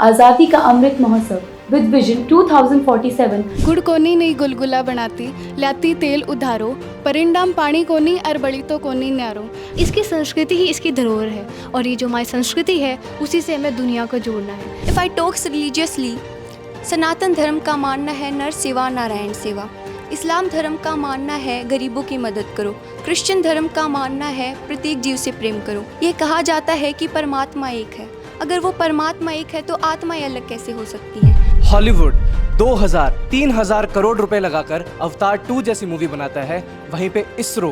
आज़ादी का Amrit Mahotsav with vision 2047। गुड़ कोनी नहीं गुलगुला बनाती, लाती तेल उधारो, परिंडाम पानी कोनी अरबड़ी तो कोनी न्यारो। इसकी संस्कृति ही इसकी धरोहर है और ये जो हमारी संस्कृति है उसी से हमें दुनिया को जोड़ना है। इफ़ आई टॉक्स रिलीजियसली, सनातन धर्म का मानना है नर सेवा नारायण सेवा। इस्लाम धर्म का मानना है गरीबों की मदद करो। क्रिश्चियन धर्म का मानना है प्रत्येक जीव से प्रेम करो। ये कहा जाता है कि परमात्मा एक है। अगर वो परमात्मा एक है तो आत्माएं अलग कैसे हो सकती हैं? हॉलीवुड 2000-3000 करोड़ रुपए लगाकर अवतार 2 जैसी मूवी बनाता है, वहीं पे ISRO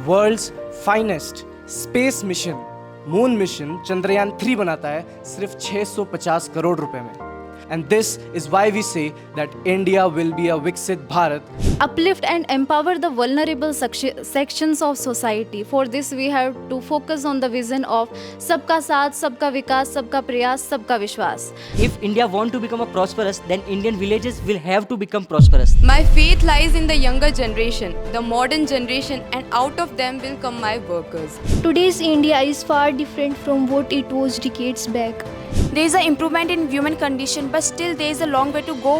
world's finest space mission moon mission Chandrayaan 3 बनाता है सिर्फ 650 करोड़ रुपए में। And this is why we say that India will be a Viksit Bharat. Uplift and empower the vulnerable sections of society. For this we have to focus on the vision of सबका साथ, सबका विकास, सबका प्रयास, सबका विश्वास. If India want to become a prosperous, then Indian villages will have to become prosperous. My faith lies in the younger generation, the modern generation, and out of them will come my workers. Today's India is far different from what it was decades back. There is an improvement in human condition, but still there is a long way to go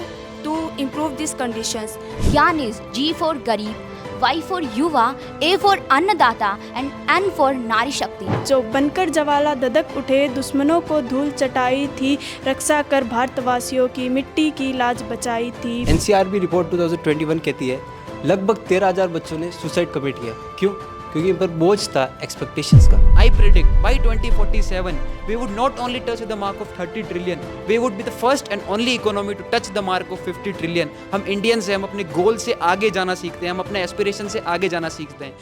to improve these conditions. Yan is G for Garib, Y for Yuva, A for Annadata and N for Nari Shakti. जो बनकर जवाला ददक उठे, दुश्मनों को धूल चटाई थी, रक्षा कर भारतवासियों की मिट्टी की लाज बचाई थी। NCRB रिपोर्ट 2021 कहती है लगभग 13,000 बच्चों ने सुसाइड कमिट किया। क्यों? क्योंकि इन पर बोझ था एक्सपेक्टेशंस का। I predict by 2047 we would not only touch the mark of 30 trillion, we would be the first and only economy to touch the mark of 50 trillion. हम इंडियंस हैं, हम अपने गोल से आगे जाना सीखते हैं, हम अपने एस्पिरेशन से आगे जाना सीखते हैं।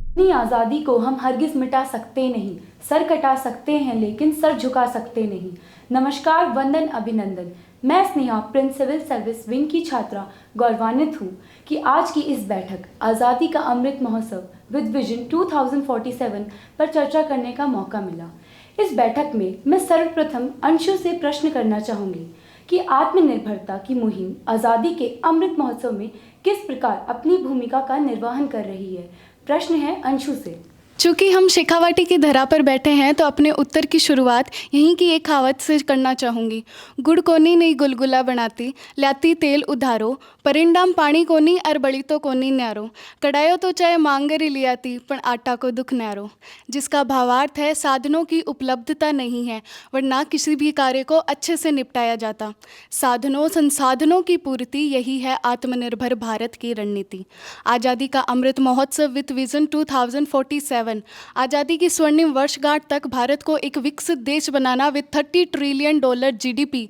अपनी आज़ादी को हम हरगिज मिटा सकते नहीं, सर कटा सकते हैं लेकिन सर झुका सकते नहीं। नमस्कार, वंदन, अभिनंदन। मैं Sneha Prince civil service wing की छात्रा गौरवान्वित हूँ कि आज की इस बैठक आज़ादी का अमृत महोत्सव विद विजन 2047 पर चर्चा करने का मौका मिला। इस बैठक में मैं सर्वप्रथम अंशु से प्रश्न करना चाहूँगी कि आत्मनिर्भरता की मुहिम आज़ादी के अमृत महोत्सव में किस प्रकार अपनी भूमिका का निर्वहन कर रही है। प्रश्न है अंशु से। चूँकि हम शेखावाटी की धरा पर बैठे हैं तो अपने उत्तर की शुरुआत यहीं की एक कहावत से करना चाहूँगी। गुड़ कोनी नहीं गुलगुला बनाती, लाती तेल उधारो, परिंडाम पानी कोनी अरबड़ी तो कोनी न्यारो। कड़ायो तो चाहे मांगरी लियाती पण आटा को दुख न्यारो। जिसका भावार्थ है साधनों की उपलब्धता नहीं है वरना किसी भी कार्य को अच्छे से निपटाया जाता। साधनों संसाधनों की पूर्ति, यही है आत्मनिर्भर भारत की रणनीति। आज़ादी का अमृत महोत्सव विद विजन 2047 आज़ादी की स्वर्णिम वर्षगांठ तक भारत को एक विकसित देश बनाना विद $30 ट्रिलियन GDP,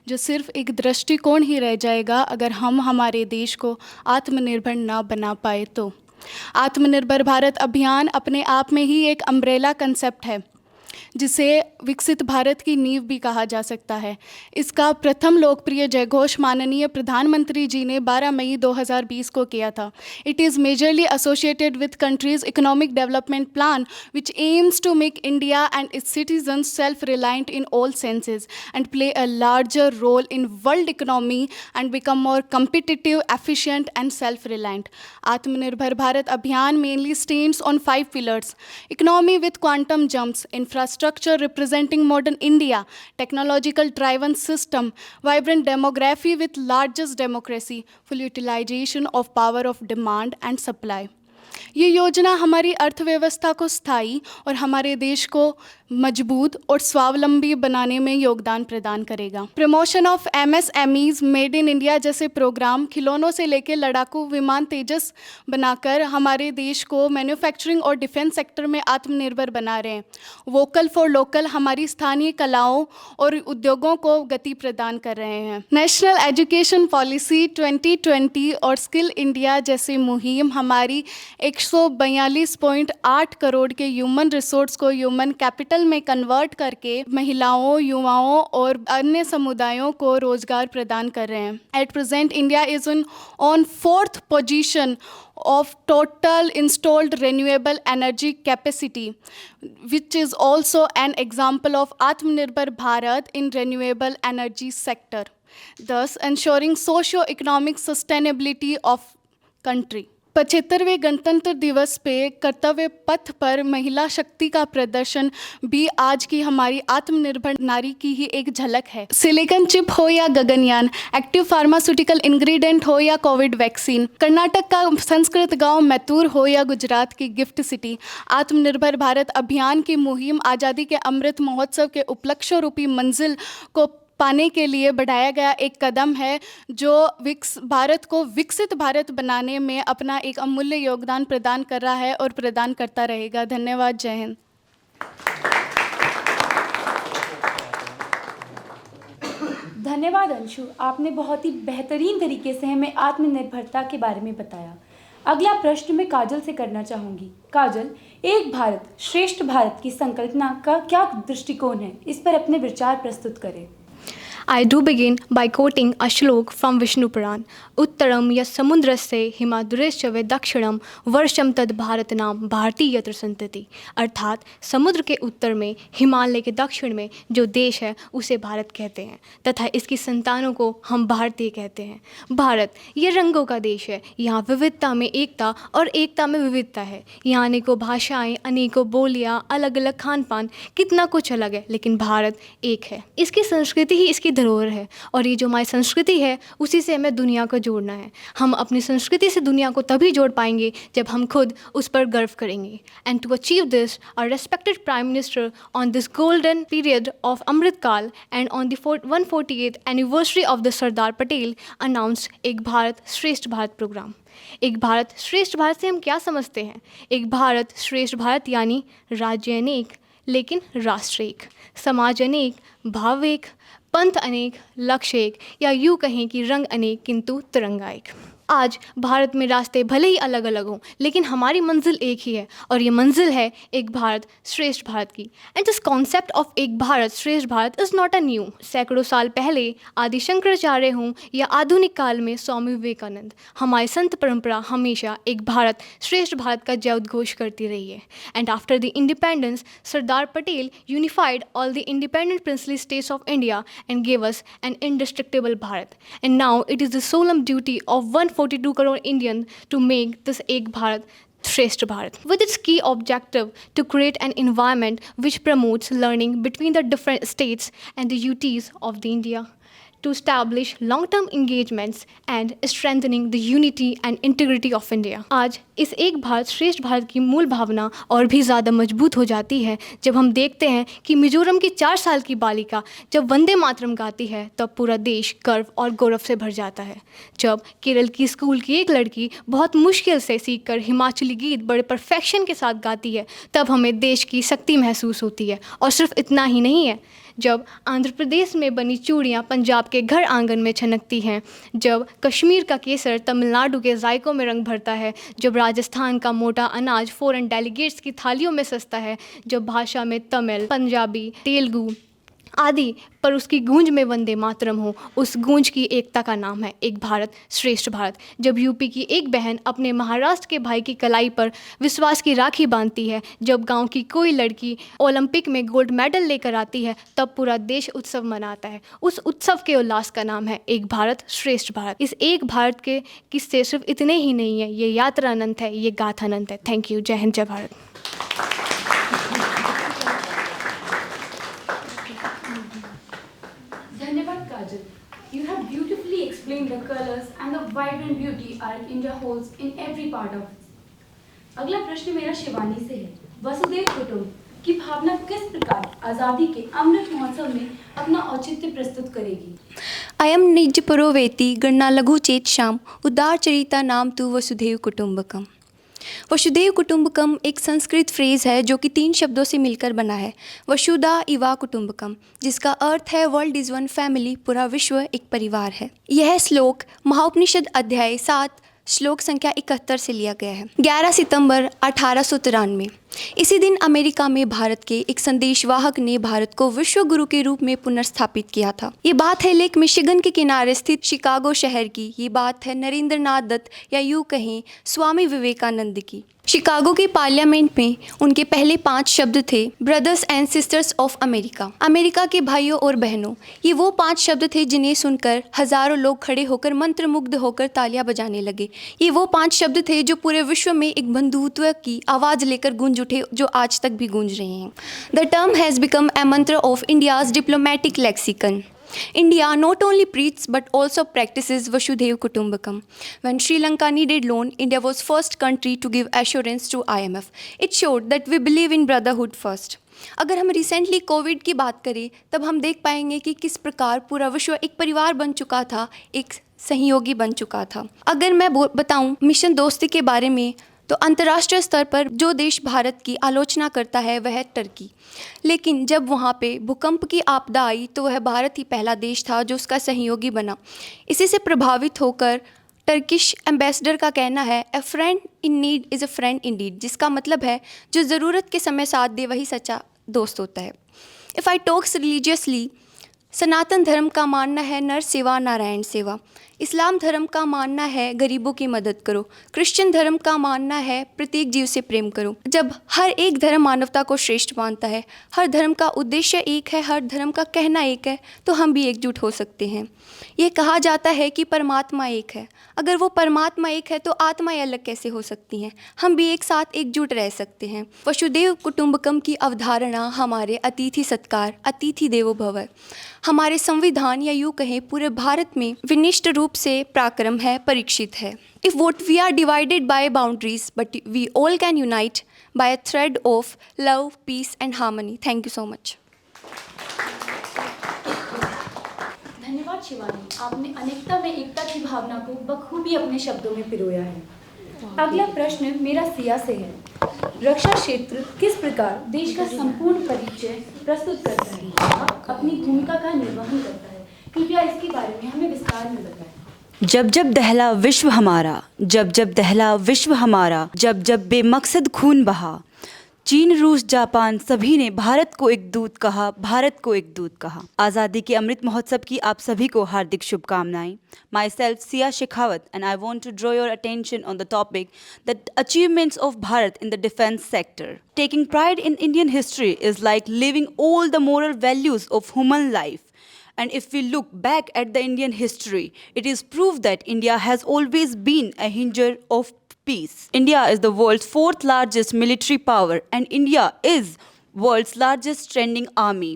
जो सिर्फ एक दृष्टिकोण ही रह जाएगा अगर हम हमारे देश को आत्मनिर्भर ना बना पाए तो। आत्मनिर्भर भारत अभियान अपने आप में ही एक अम्ब्रेला कंसेप्ट है जिसे विकसित भारत की नींव भी कहा जा सकता है। इसका प्रथम लोकप्रिय जयघोष माननीय प्रधानमंत्री जी ने 12 मई 2020 को किया था। It is majorly associated with countries economic development plan which aims to make India and its citizens self reliant in all senses and play a larger role in world economy and become more competitive, efficient and self reliant. Atmanirbhar Bharat Abhiyan mainly stands on 5 pillars: economy with quantum jumps, infrastructure representing modern India, technological driven system, vibrant demography with largest democracy, full utilization of power of demand and supply. ये योजना हमारी अर्थव्यवस्था को स्थायी और हमारे देश को मजबूत और स्वावलंबी बनाने में योगदान प्रदान करेगा। Promotion of MSMEs, made in India जैसे प्रोग्राम खिलौनों से लेकर लड़ाकू विमान तेजस बनाकर हमारे देश को मैन्युफैक्चरिंग और डिफेंस सेक्टर में आत्मनिर्भर बना रहे हैं। वोकल फॉर लोकल हमारी स्थानीय कलाओं और उद्योगों को गति प्रदान कर रहे हैं। नेशनल एजुकेशन पॉलिसी 2020 और स्किल इंडिया जैसी मुहिम हमारी 142.8 करोड़ के ह्यूमन रिसोर्स को ह्यूमन कैपिटल में कन्वर्ट करके महिलाओं, युवाओं और अन्य समुदायों को रोजगार प्रदान कर रहे हैं। At present India is on 4th position of total installed renewable energy capacity, which is also an example of Atmanirbhar Bharat in renewable energy sector, thus ensuring socio-economic sustainability of country. 75वें गणतंत्र दिवस पे कर्तव्य पथ पर महिला शक्ति का प्रदर्शन भी आज की हमारी आत्मनिर्भर नारी की ही एक झलक है। सिलिकॉन चिप हो या गगनयान, एक्टिव फार्मास्यूटिकल इंग्रेडिएंट हो या कोविड वैक्सीन, कर्नाटक का संस्कृत गांव मैतूर हो या गुजरात की गिफ्ट सिटी, आत्मनिर्भर भारत अभियान की मुहिम आज़ादी के अमृत महोत्सव के उपलक्ष्य रूपी मंजिल को पाने के लिए बढ़ाया गया एक कदम है जो भारत को विकसित भारत बनाने में अपना एक अमूल्य योगदान प्रदान कर रहा है और प्रदान करता रहेगा। धन्यवाद। जय हिंद। धन्यवाद अंशु, आपने बहुत ही बेहतरीन तरीके से हमें आत्मनिर्भरता के बारे में बताया। अगला प्रश्न मैं काजल से करना चाहूँगी। काजल, एक भारत श्रेष्ठ भारत की संकल्पना का क्या दृष्टिकोण है, इस पर अपने विचार प्रस्तुत करें। I do begin by quoting a shlok from Vishnu Puran. Uttaram yas samundrasya himadurasya ve dakshinam varsham tad bharatnam bharti yatra santati। अर्थात समुद्र के उत्तर में, हिमालय के दक्षिण में जो देश है उसे भारत कहते हैं तथा इसकी संतानों को हम भारतीय कहते हैं। भारत ये रंगों का देश है। यहाँ विविधता में एकता और एकता में विविधता है। यहाँ अनेकों भाषाएं, अनेकों बोलियाँ, अलग अलग खान पान, कितना कुछ अलग है, लेकिन भारत एक है। इसकी संस्कृति ही इसकी धरोहर है और ये जो हमारी संस्कृति है उसी से हमें दुनिया को जोड़ना है। हम अपनी संस्कृति से दुनिया को तभी जोड़ पाएंगे जब हम खुद उस पर गर्व करेंगे। And to achieve this, our respected prime minister on this golden period of Amrit Kaal and on the 148th anniversary of the Sardar Patel announced Ek Bharat श्रेष्ठ भारत प्रोग्राम। एक भारत श्रेष्ठ भारत से हम क्या समझते हैं? एक भारत श्रेष्ठ भारत यानी राज्य अनेक लेकिन राष्ट्र एक, समाज अनेक, भाव एक, पंथ अनेक, लक्ष्य एक, या यूँ कहें कि रंग अनेक किंतु तिरंगा एक। आज भारत में रास्ते भले ही अलग अलग हों लेकिन हमारी मंजिल एक ही है और ये मंजिल है एक भारत श्रेष्ठ भारत की। एंड दिस कॉन्सेप्ट ऑफ एक भारत श्रेष्ठ Bharat is not a new. सैकड़ों साल पहले आदि शंकराचार्य हों या आधुनिक काल में स्वामी विवेकानंद, हमारी संत परंपरा हमेशा एक भारत श्रेष्ठ भारत का जयउद्घोष करती रही है। And after the independence, Sardar Patel unified all the independent princely states of India and gave us an indestructible Bharat. And now it is the solemn duty of 142 crore Indians to make this Ek Bharat Shresth Bharat, with its key objective to create an environment which promotes learning between the different states and the UTs of the India, to establish long-term engagements and strengthening the unity and integrity of India. आज इस एक भारत श्रेष्ठ भारत की मूल भावना और भी ज़्यादा मजबूत हो जाती है जब हम देखते हैं कि मिजोरम की 4 साल की बालिका जब वंदे मातरम गाती है तब पूरा देश गर्व और गौरव से भर जाता है। जब केरल की स्कूल की एक लड़की बहुत मुश्किल से सीखकर हिमाचली गीत बड़े परफेक्शन के साथ गाती है तब हमें देश की शक्ति महसूस होती है। और सिर्फ इतना ही नहीं है, जब आंध्र प्रदेश में बनी चूड़ियाँ पंजाब के घर आंगन में छनकती हैं, जब कश्मीर का केसर तमिलनाडु के जायकों में रंग भरता है, जब राजस्थान का मोटा अनाज फॉरेन डेलीगेट्स की थालियों में सजता है, जब भाषा में तमिल, पंजाबी, तेलुगु आदि पर उसकी गूंज में वंदे मातरम हो, उस गूंज की एकता का नाम है एक भारत श्रेष्ठ भारत। जब यूपी की एक बहन अपने महाराष्ट्र के भाई की कलाई पर विश्वास की राखी बांधती है, जब गांव की कोई लड़की ओलंपिक में गोल्ड मेडल लेकर आती है, तब पूरा देश उत्सव मनाता है। उस उत्सव के उल्लास का नाम है एक भारत श्रेष्ठ भारत। इस एक भारत के किस्से सिर्फ इतने ही नहीं है, ये यात्रा अनंत है, ये गाथा अनंत है। Thank you. जय हिंद, जय भारत। धन्यवाद काजल। You have beautifully explained the colors and the vibrant beauty our India holds in every part of it. अगला प्रश्न मेरा शिवानी से है। वसुधैव कुटुंब की भावना किस प्रकार आज़ादी के अमृत महोत्सव में अपना औचित्य प्रस्तुत करेगी? अयम निज पुरोवेति गणना लघु चेत श्याम उदार चरिता नाम तु वसुधैव कुटुंबकम। वसुधैव कुटुंबकम एक संस्कृत फ्रेज़ है जो कि 3 शब्दों से मिलकर बना है, वसुधा इवा कुटुंबकम, जिसका अर्थ है वर्ल्ड इज़ वन फैमिली, पूरा विश्व एक परिवार है। यह श्लोक महाउपनिषद अध्याय 7 श्लोक संख्या 71 से लिया गया है। 11 सितंबर 1893 इसी दिन अमेरिका में भारत के एक संदेशवाहक ने भारत को विश्व गुरु के रूप में पुनर्स्थापित किया था। ये बात है लेक मिशिगन के किनारे स्थित शिकागो शहर की। ये बात है नरेंद्रनाथ दत्त या यूँ कहें स्वामी विवेकानंद की। शिकागो की पार्लियामेंट में उनके पहले 5 शब्द थे, brothers and sisters of America, America के भाइयों और बहनों। ये वो 5 शब्द थे जिन्हें सुनकर हजारों लोग खड़े होकर मंत्रमुग्ध होकर तालियां बजाने लगे। ये वो 5 शब्द थे जो पूरे विश्व में एक बंधुत्व की आवाज़ लेकर गूंज उठे, जो आज तक भी गूंज रहे हैं। The term has become a mantra of India's diplomatic lexicon. India not only preaches but also practices Vasudhaiva Kutumbakam. When Sri Lanka needed loan, India was first country to give assurance to IMF. It showed that we believe in brotherhood first. अगर हम recently Covid की बात करें तब हम देख पाएंगे कि किस प्रकार पूरा विश्व एक परिवार बन चुका था, एक सहयोगी बन चुका था। अगर मैं बताऊं मिशन दोस्ती के बारे में तो अंतर्राष्ट्रीय स्तर पर जो देश भारत की आलोचना करता है वह है टर्की, लेकिन जब वहाँ पे भूकंप की आपदा आई तो वह भारत ही पहला देश था जो उसका सहयोगी बना। इसी से प्रभावित होकर टर्किश एम्बेसडर का कहना है a friend in need is a friend in deed, जिसका मतलब है जो ज़रूरत के समय साथ दे वही सच्चा दोस्त होता है। इफ़ आई टॉक्स रिलीजियसली, सनातन धर्म का मानना है नर सेवा नारायण सेवा। इस्लाम धर्म का मानना है गरीबों की मदद करो। क्रिश्चियन धर्म का मानना है प्रत्येक जीव से प्रेम करो। जब हर एक धर्म मानवता को श्रेष्ठ मानता है, हर धर्म का उद्देश्य एक है, हर धर्म का कहना एक है, तो हम भी एकजुट हो सकते हैं। ये कहा जाता है कि परमात्मा एक है। अगर वो परमात्मा एक है तो आत्माएं अलग कैसे हो सकती हैं? हम भी एक साथ एकजुट रह सकते हैं। वसुदेव कुटुंबकम की अवधारणा हमारे अतिथि सत्कार, अतिथि देवो भव, हमारे संविधान या यूँ कहें पूरे भारत में विनिष्ट रूप से पराक्रम है, परीक्षित है। If what we are divided by boundaries but we all can unite by a thread of love, peace and harmony. Thank you so much. धन्यवाद शिवानी, आपने अनेकता में एकता की भावना को बखूबी अपने शब्दों में पिरोया है। अगला प्रश्न मेरा सिया से है। रक्षा क्षेत्र किस प्रकार देश का संपूर्ण परिचय प्रस्तुत करता है, अपनी भूमिका का निर्वहन करता है? कृपया इसके बारे में हमें विस्तार में बताएं। जब जब दहला विश्व हमारा, जब जब दहला विश्व हमारा, जब जब बेमकसद खून बहा, चीन, रूस, जापान सभी ने भारत को एक दूत कहा, भारत को एक दूत कहा। आज़ादी के अमृत महोत्सव की आप सभी को हार्दिक शुभकामनाएं। Myself Siya Shekhawat and I want to draw your attention on the topic the achievements of Bharat in the defence sector. Taking pride in Indian history is like living all the moral values of human life. And if we look back at the Indian history, it is proof that India has always been a hinder of peace. India is the world's 4th largest military power and India is world's largest training army.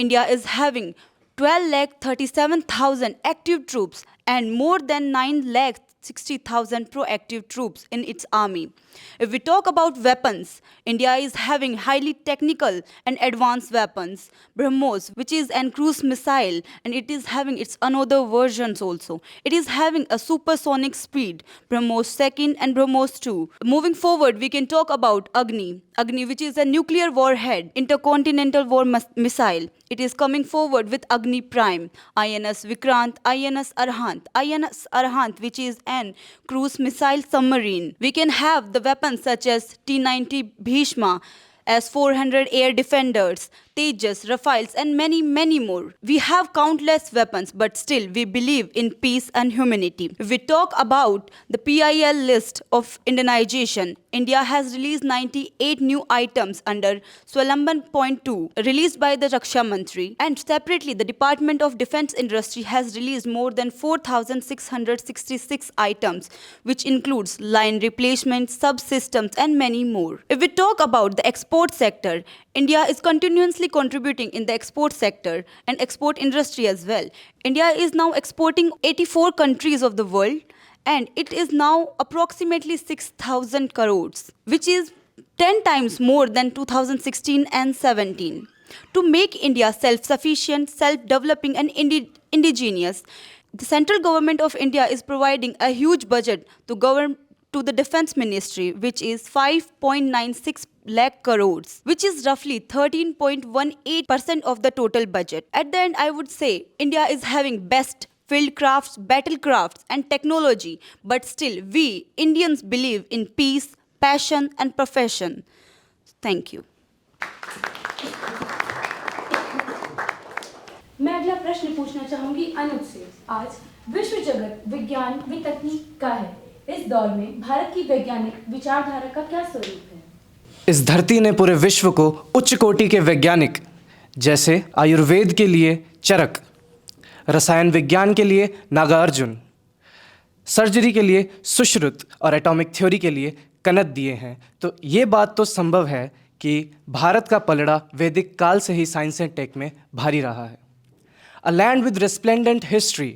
India is having 12,37,000 active troops and more than 9,60,000 proactive troops in its army. If we talk about weapons, India is having highly technical and advanced weapons, BrahMos, which is a cruise missile, and it is having its another versions also. It is having a supersonic speed, BrahMos 2 and BrahMos 2. Moving forward, we can talk about Agni, which is a nuclear warhead, intercontinental war missile. It is coming forward with Agni Prime, INS Vikrant, INS Arhant, which is an cruise missile submarine. We can have the weapons such as T-90 Bhishma, S-400 air defenders, Tejas, Rafales, and many, many more. We have countless weapons, but still we believe in peace and humanity. If we talk about the PIL list of Indianization, India has released 98 new items under Swalamban Point 2, released by the Raksha Mantri. And separately, the Department of Defense Industry has released more than 4,666 items, which includes line replacements, subsystems, and many more. If we talk about the export sector, India is continuously contributing in the export sector and export industry as well. India is now exporting 84 countries of the world, and it is now approximately 6,000 crores, which is 10 times more than 2016 and 17. To make India self-sufficient, self-developing and indigenous, the central government of India is providing a huge budget to the Defense Ministry, which is 5.96 lakh crores, which is roughly 13.18% of the total budget. At the end, I would say India is having best field crafts, battle crafts and technology, but still we Indians believe in peace, passion and profession. Thank you. मैं अगला प्रश्न पूछना चाहूंगी अनुज से। आज विश्व जगत विज्ञान व तकनीक का है। इस दौर में भारत की वैज्ञानिक विचारधारा का क्या स्वरूप है? इस धरती ने पूरे विश्व को उच्च कोटि के वैज्ञानिक जैसे आयुर्वेद के लिए चरक, रसायन विज्ञान के लिए नागार्जुन, सर्जरी के लिए सुश्रुत और एटॉमिक थ्योरी के लिए कनद दिए हैं। तो ये बात तो संभव है कि भारत का पलड़ा वैदिक काल से ही साइंस एंड टेक में भारी रहा है। A land with resplendent history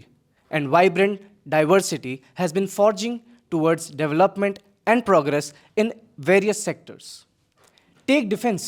and vibrant diversity has been forging towards development and progress in various sectors. Take defense.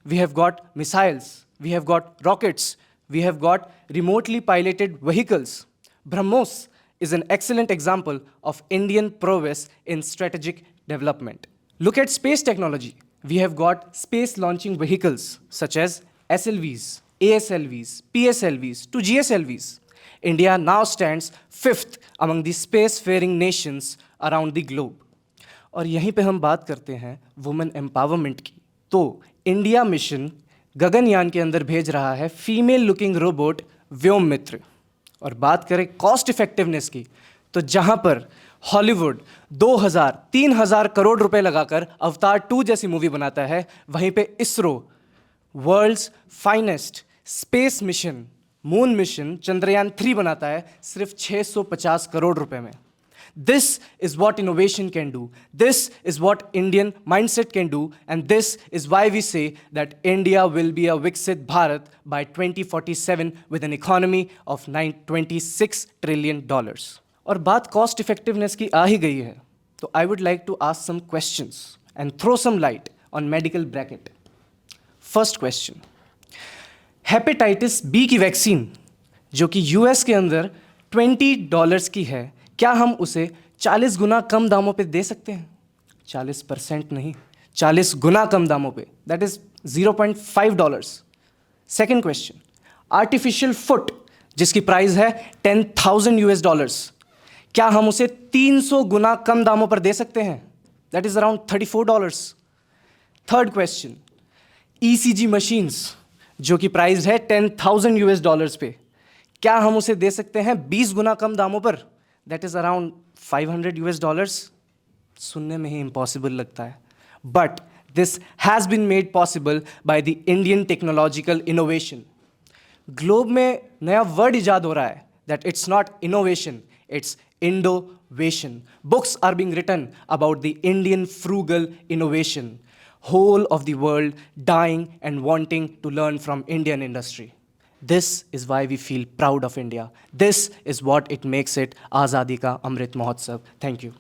We have got missiles, we have got rockets, we have got remotely piloted vehicles. BrahMos is an excellent example of Indian prowess in strategic development. Look at space technology. We have got space launching vehicles such as SLVs, ASLVs, PSLVs to GSLVs. India now stands 5th among the space-faring nations around the globe. और यहीं पे हम बात करते हैं women empowerment की। तो India mission Gaganyaan के अंदर भेज रहा है फीमेल लुकिंग रोबोट व्योममित्र। और बात करें कॉस्ट इफेक्टिवनेस की, तो जहां पर हॉलीवुड 2000-3000 करोड़ रुपए लगाकर अवतार 2 जैसी मूवी बनाता है, वहीं पे ISRO world's finest space mission moon mission Chandrayaan 3 बनाता है सिर्फ 650 करोड़ रुपए में। This is what innovation can do. This is what Indian mindset can do. And this is why we say that India will be a Viksit Bharat by 2047 with an economy of $26 trillion. और बात cost effectiveness की आ ही गई है, तो I would like to ask some questions and throw some light on medical bracket. First question. Hepatitis B की vaccine जो कि US के अंदर $20 की है, क्या हम उसे 40 गुना कम दामों पे दे सकते हैं? 40% नहीं, 40 गुना कम दामों पे, that is $0.5. Second question, artificial foot जिसकी प्राइस है $10,000, क्या हम उसे 300 गुना कम दामों पर दे सकते हैं? That is around $34. Third question, ECG machines जो कि प्राइस है $10,000 पे, क्या हम उसे दे सकते हैं 20 गुना कम दामों पर? That is around $500. सुनने में ही इम्पॉसिबल लगता है, but this has been made possible by the Indian technological innovation. Globe में नया वर्ड इजाद हो रहा है, that it's not innovation, it's indovation. Books are being written about the Indian frugal innovation. Whole of the world dying and wanting to learn from Indian industry. This is why we feel proud of India. This is what it makes it Azadi Ka Amrit Mahotsav. Thank you.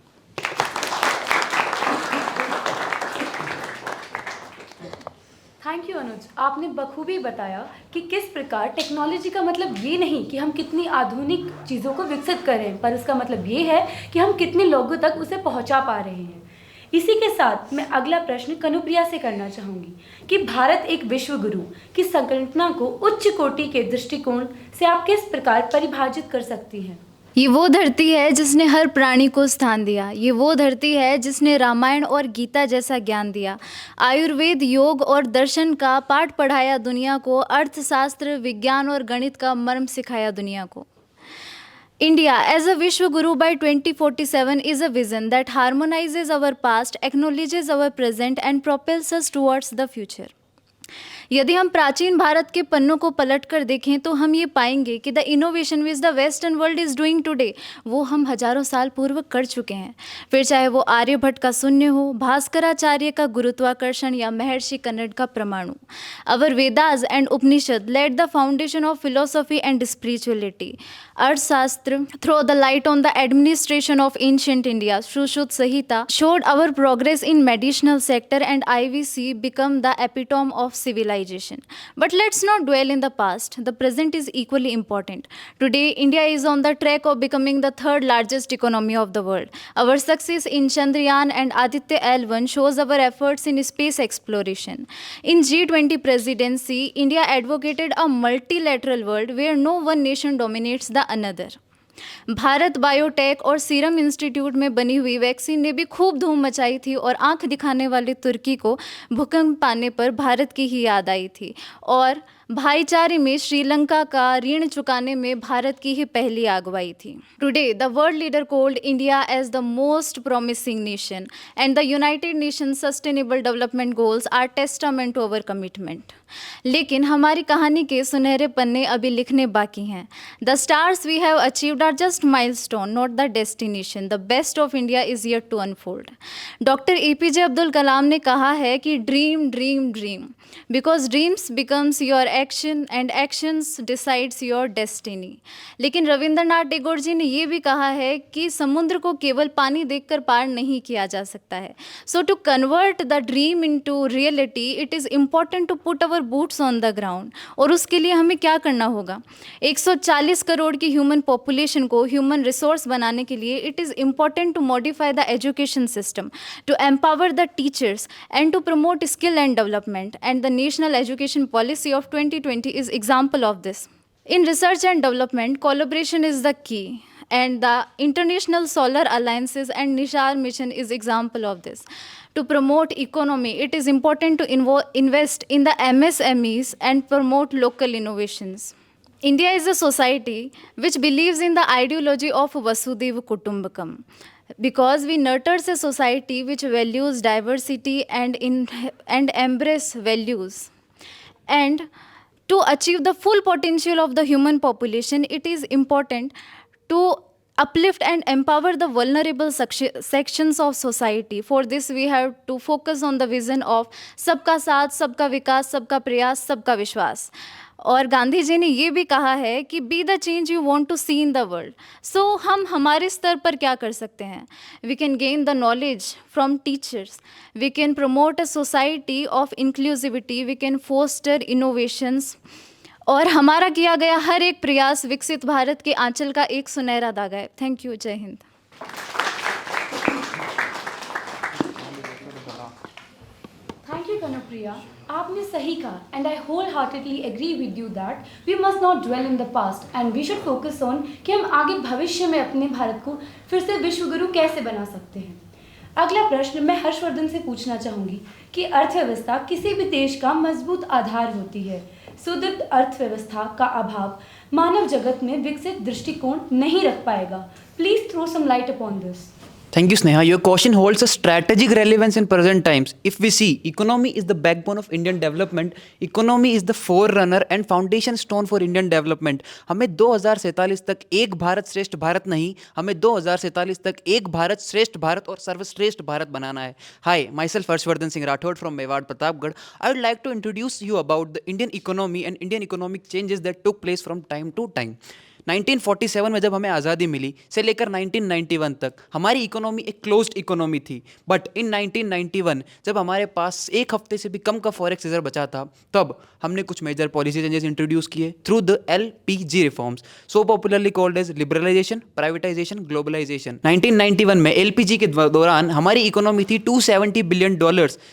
Thank you Anuj. आपने बखूबी बताया कि किस प्रकार technology का मतलब ये नहीं कि हम कितनी आधुनिक चीज़ों को विकसित करें, पर उसका मतलब ये है कि हम कितने लोगों तक उसे पहुंचा पा रहे हैं। इसी के साथ मैं अगला प्रश्न कनुप्रिया से करना चाहूँगी कि भारत एक विश्व गुरु की संकल्पना को उच्च कोटि के दृष्टिकोण से आप किस प्रकार परिभाषित कर सकती हैं? ये वो धरती है जिसने हर प्राणी को स्थान दिया। ये वो धरती है जिसने रामायण और गीता जैसा ज्ञान दिया, आयुर्वेद, योग और दर्शन का पाठ पढ़ाया दुनिया को, अर्थशास्त्र, विज्ञान और गणित का मर्म सिखाया दुनिया को। India as a Vishwa Guru by 2047 is a vision that harmonizes our past, acknowledges our present and propels us towards the future. यदि हम प्राचीन भारत के पन्नों को पलट कर देखें तो हम ये पाएंगे कि the innovation which the western world is doing today वो हम हजारों साल पूर्व कर चुके हैं। फिर चाहे वो आर्यभट्ट का शून्य हो, भास्कराचार्य का गुरुत्वाकर्षण या महर्षि कन्नड़ का परमाणु। Our Vedas and Upanishad laid the foundation of philosophy and spirituality. Arthashastra throw the light on the administration of ancient India. Sushruta Samhita showed our progress in medicinal sector and IVC become the epitome of civilization. But let's not dwell in the past. The present is equally important. Today, India is on the track of becoming the third largest economy of the world. Our success in Chandrayaan and Aditya L1 shows our efforts in space exploration. In G20 presidency, India advocated a multilateral world where no one nation dominates the another. Bharat biotech और serum institute में बनी हुई vaccine ने भी खूब धूम मचाई थी और आंख दिखाने वाले तुर्की को भूकंप आने पर भारत की ही याद आई थी और भाईचारे में श्रीलंका का ऋण चुकाने में भारत की ही पहली अगुवाई थी। Today the world leader called India as the most promising nation and the United Nations sustainable development goals are testament to our commitment. लेकिन हमारी कहानी के सुनहरे पन्ने अभी लिखने बाकी हैं। The stars we have achieved are just milestone, not the destination. The best of India is yet to unfold. Doctor APJ Abdul Kalam ने कहा है कि dream dream dream because dreams becomes your action and actions decides your destiny. लेकिन रविंद्रनाथ टैगोर जी ने ये भी कहा है कि समुद्र को केवल पानी देखकर पार नहीं किया जा सकता है। So to convert the dream into reality it is important to put our boots on the ground. और उसके लिए हमें क्या करना होगा? 140 करोड़ की ह्यूमन पॉपुलेशन को ह्यूमन रिसोर्स बनाने के लिए it is important to modify the education system, to empower the teachers and to promote skill and development. And the national education policy of 2020 is example of this. In research and development, collaboration is the key, and the International Solar Alliances and Nishar mission is example of this. To promote economy, it is important to invest in the MSMEs and promote local innovations. India is a society which believes in the ideology of Vasudhaiva Kutumbakam, because we nurtures a society which values diversity and embrace values. And to achieve the full potential of the human population, it is important to uplift and empower the vulnerable sections of society. For this, we have to focus on the vision of सबका साथ, सबका विकास, सबका प्रयास, सबका विश्वास. और गांधी जी ने ये भी कहा है कि be the change you want to see in the world. So हम हमारे स्तर पर क्या कर सकते हैं? We can gain the knowledge from teachers, we can promote a society of inclusivity, we can foster innovations. और हमारा किया गया हर एक प्रयास विकसित भारत के आंचल का एक सुनहरा धागा है. Thank you. Jai Hind. Thank you Kanupriya. आपने सही कहा and I wholeheartedly agree with you that we must not dwell in the past and we should focus on कि हम आगे भविष्य में अपने भारत को फिर से विश्वगुरु कैसे बना सकते हैं. अगला प्रश्न मैं हर्षवर्धन से पूछना चाहूँगी कि अर्थव्यवस्था किसी भी देश का मजबूत आधार होती है. सुदृढ़ अर्थव्यवस्था का अभाव मानव जगत में विकसित दृष्टिकोण नहीं रख पाएगा. Please throw some light upon this. Thank you, Sneha. Your question holds a strategic relevance in present times. If we see, economy is the backbone of Indian development. Economy is the forerunner and foundation stone for Indian development. हमें 2047 तक एक भारत श्रेष्ठ भारत नहीं, हमें 2047 तक एक भारत श्रेष्ठ भारत और सर्वश्रेष्ठ भारत बनाना है. Hi, myself Harshvardhan Singh Rathod from Mewad Pratapgarh. I would like to introduce you about the Indian economy and Indian economic changes that took place from time to time. 1947 में जब हमें आज़ादी मिली से लेकर 1991 तक हमारी इकोनॉमी एक क्लोज्ड इकोनॉमी थी. बट इन 1991 जब हमारे पास एक हफ्ते से भी कम का फॉरेक्स रिजर्व बचा था, तब हमने कुछ मेजर पॉलिसी चेंजेस इंट्रोड्यूस किए through the LPG reforms, so popularly called as liberalisation, privatisation, globalisation. 1991 में LPG के दौरान हमारी इकोनॉमी थी $270 बिलियन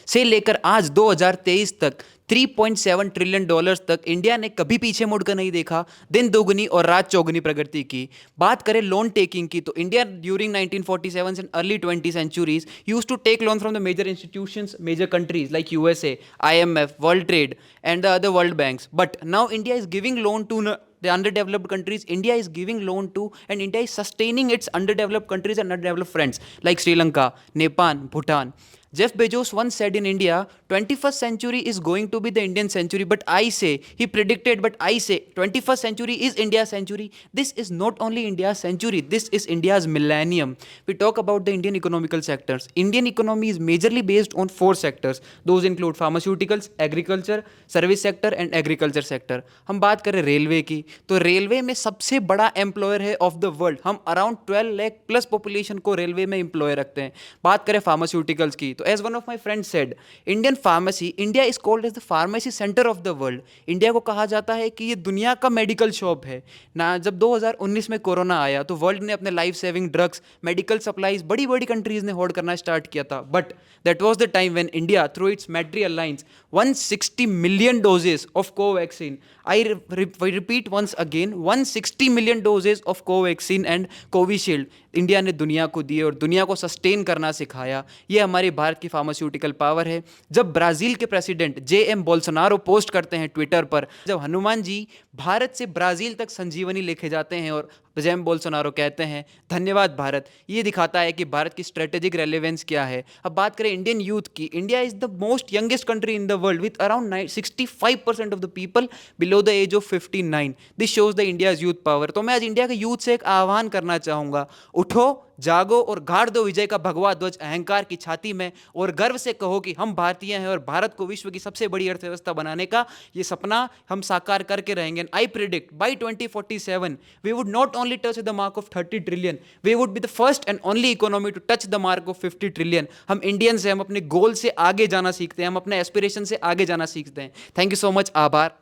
से लेकर आज 2023 तक $3.7 ट्रिलियन तक इंडिया ने कभी पीछे मुड़कर नहीं देखा. दिन दोगुनी और रात चौगुनी प्रगति की. बात करें लोन टेकिंग की, तो India during 1947 and early 20th centuries used to take loan from the major institutions, major countries like USA, IMF, world trade and the other world banks. But now India is giving loan to the underdeveloped countries. India is giving loan to and India is sustaining its underdeveloped countries and underdeveloped friends like Sri Lanka, Nepal, Bhutan. Jeff Bezos once said in India, 21st century is going to be the Indian century, but I say, he predicted, but I say, 21st century is India's century. This is not only India's century, this is India's millennium. We talk about the Indian economical sectors. Indian economy is majorly based on 4 sectors. Those include pharmaceuticals, agriculture, service sector and agriculture sector. हम बात करें railway की, तो railway में सबसे बड़ा employer है of the world. हम अराउंड 12 लाख प्लस पॉपुलेशन को रेलवे में एम्प्लॉय रखते हैं. बात करें फार्मास्यूटिकल्स की, तो as one of my friends said, Indian pharmacy, India is called as the pharmacy center of the world. India को कहा जाता है कि ये दुनिया का मेडिकल शॉप है ना। जब 2019 में कोरोना आया तो वर्ल्ड ने अपने life saving drugs, medical supplies बड़ी बड़ी कंट्रीज ने होल्ड करना स्टार्ट किया था। But that was the time when India through it's military alliance 160 million doses of Covaxin, I repeat once again, 160 million doses of Covaxin and Covishield India ने दुनिया को दिए और दुनिया को सस्टेन करना सिखाया। ये हमारे भारत की फार्मास्यूटिकल पावर है। जब ब्राज़ील के प्रेसिडेंट JM बोल्सोनारो पोस्ट करते हैं ट्विटर पर, जब हनुमान जी भारत से ब्राज़ील तक संजीवनी लेके जाते हैं और JM बोल्सोनारो कहते हैं धन्यवाद भारत, ये दिखाता है कि भारत की स्ट्रेटेजिक रेलेवेंस क्या है। अब बात करें इंडियन यूथ की, India is the most youngest country in the world with around 65% of the people below the age of 59। This shows the India's youth power. तो मैं आज इंडिया के यूथ से एक आह्वान करना चाहूँगा, उठो, जागो और गाड़ दो विजय का भगवा ध्वज अहंकार की छाती में और गर्व से कहो कि हम भारतीय हैं और भारत को विश्व की सबसे बड़ी अर्थव्यवस्था बनाने का ये सपना हम साकार करके रहेंगे। I predict by 2047 we would not only touch the mark of 30 trillion, we would be the first and only economy to touch the mark of 50 trillion. हम इंडियंस हैं, हम अपने गोल से आगे जाना सीखते हैं, हम अपने एस्पिरेशन से आगे जाना सीखते हैं। Thank you so much. आभार।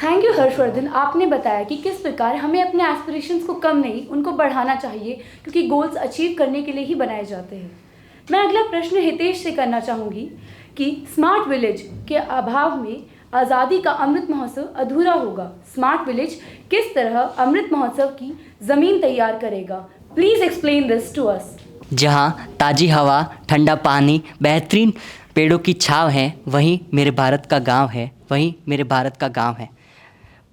Thank you Harshvardhan. आपने बताया कि किस प्रकार हमें अपने एस्पिरेशंस को कम नहीं उनको बढ़ाना चाहिए, क्योंकि गोल्स अचीव करने के लिए ही बनाए जाते हैं। मैं अगला प्रश्न हितेश से करना चाहूँगी कि स्मार्ट विलेज के अभाव में आज़ादी का अमृत महोत्सव अधूरा होगा। स्मार्ट विलेज किस तरह अमृत महोत्सव की ज़मीन तैयार करेगा? Please explain this to us. जहाँ ताज़ी हवा, ठंडा पानी, बेहतरीन पेड़ों की छाँव है, वहीं मेरे भारत का गांव है, वहीं मेरे भारत का गांव है।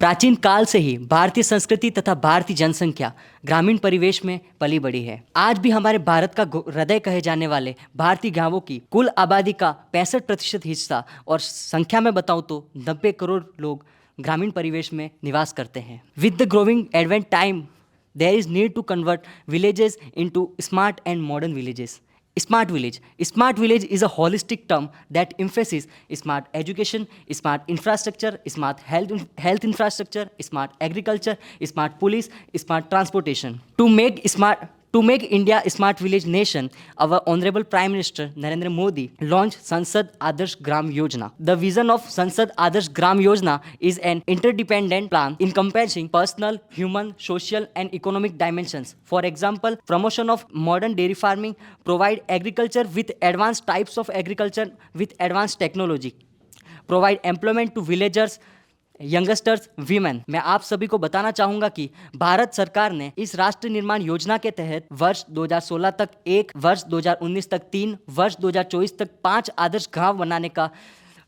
प्राचीन काल से ही भारतीय संस्कृति तथा भारतीय जनसंख्या ग्रामीण परिवेश में पली बड़ी है। आज भी हमारे भारत का हृदय कहे जाने वाले भारतीय गांवों की कुल आबादी का 65% हिस्सा और संख्या में बताऊं तो 90 करोड़ लोग ग्रामीण परिवेश में निवास करते हैं। With the growing advent time there is need to convert villages into smart and modern villages. Smart village is a holistic term that emphasizes smart education, smart infrastructure, smart health infrastructure, smart agriculture, smart police, smart transportation. To make India a smart village nation, our Honorable Prime Minister Narendra Modi launched Sansad Adarsh Gram Yojana. The vision of Sansad Adarsh Gram Yojana is an interdependent plan encompassing personal, human, social and economic dimensions. For example, promotion of modern dairy farming, provide agriculture with advanced types of agriculture with advanced technology, provide employment to villagers, youngsters, women. मैं आप सभी को बताना चाहूँगा कि भारत सरकार ने इस राष्ट्र निर्माण योजना के तहत वर्ष 2016 तक 1, वर्ष 2019 तक 3, वर्ष 2024 तक 5 आदर्श गांव बनाने का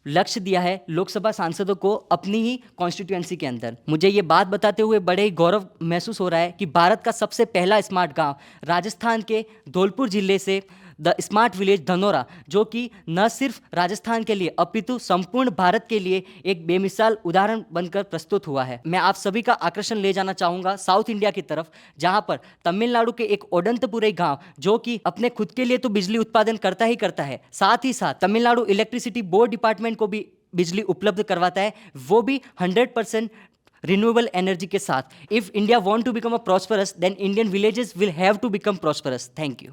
लक्ष्य दिया है लोकसभा सांसदों को अपनी ही कॉन्स्टिट्यूएंसी के अंदर। मुझे ये बात बताते हुए बड़े ही गौरव महसूस हो रहा है कि भारत का सबसे पहला स्मार्ट गांव राजस्थान के धौलपुर जिले से द स्मार्ट विलेज धनोरा, जो कि न सिर्फ राजस्थान के लिए अपितु संपूर्ण भारत के लिए एक बेमिसाल उदाहरण बनकर प्रस्तुत हुआ है। मैं आप सभी का आकर्षण ले जाना चाहूँगा साउथ इंडिया की तरफ, जहाँ पर तमिलनाडु के एक ओडंतपुरई गांव, जो कि अपने खुद के लिए तो बिजली उत्पादन करता ही करता है, साथ ही साथ तमिलनाडु इलेक्ट्रिसिटी बोर्ड डिपार्टमेंट को भी बिजली उपलब्ध करवाता है, वो भी 100% रिन्यूएबल एनर्जी के साथ। If India want to become a prosperous, then Indian villages will have to become prosperous. Thank you.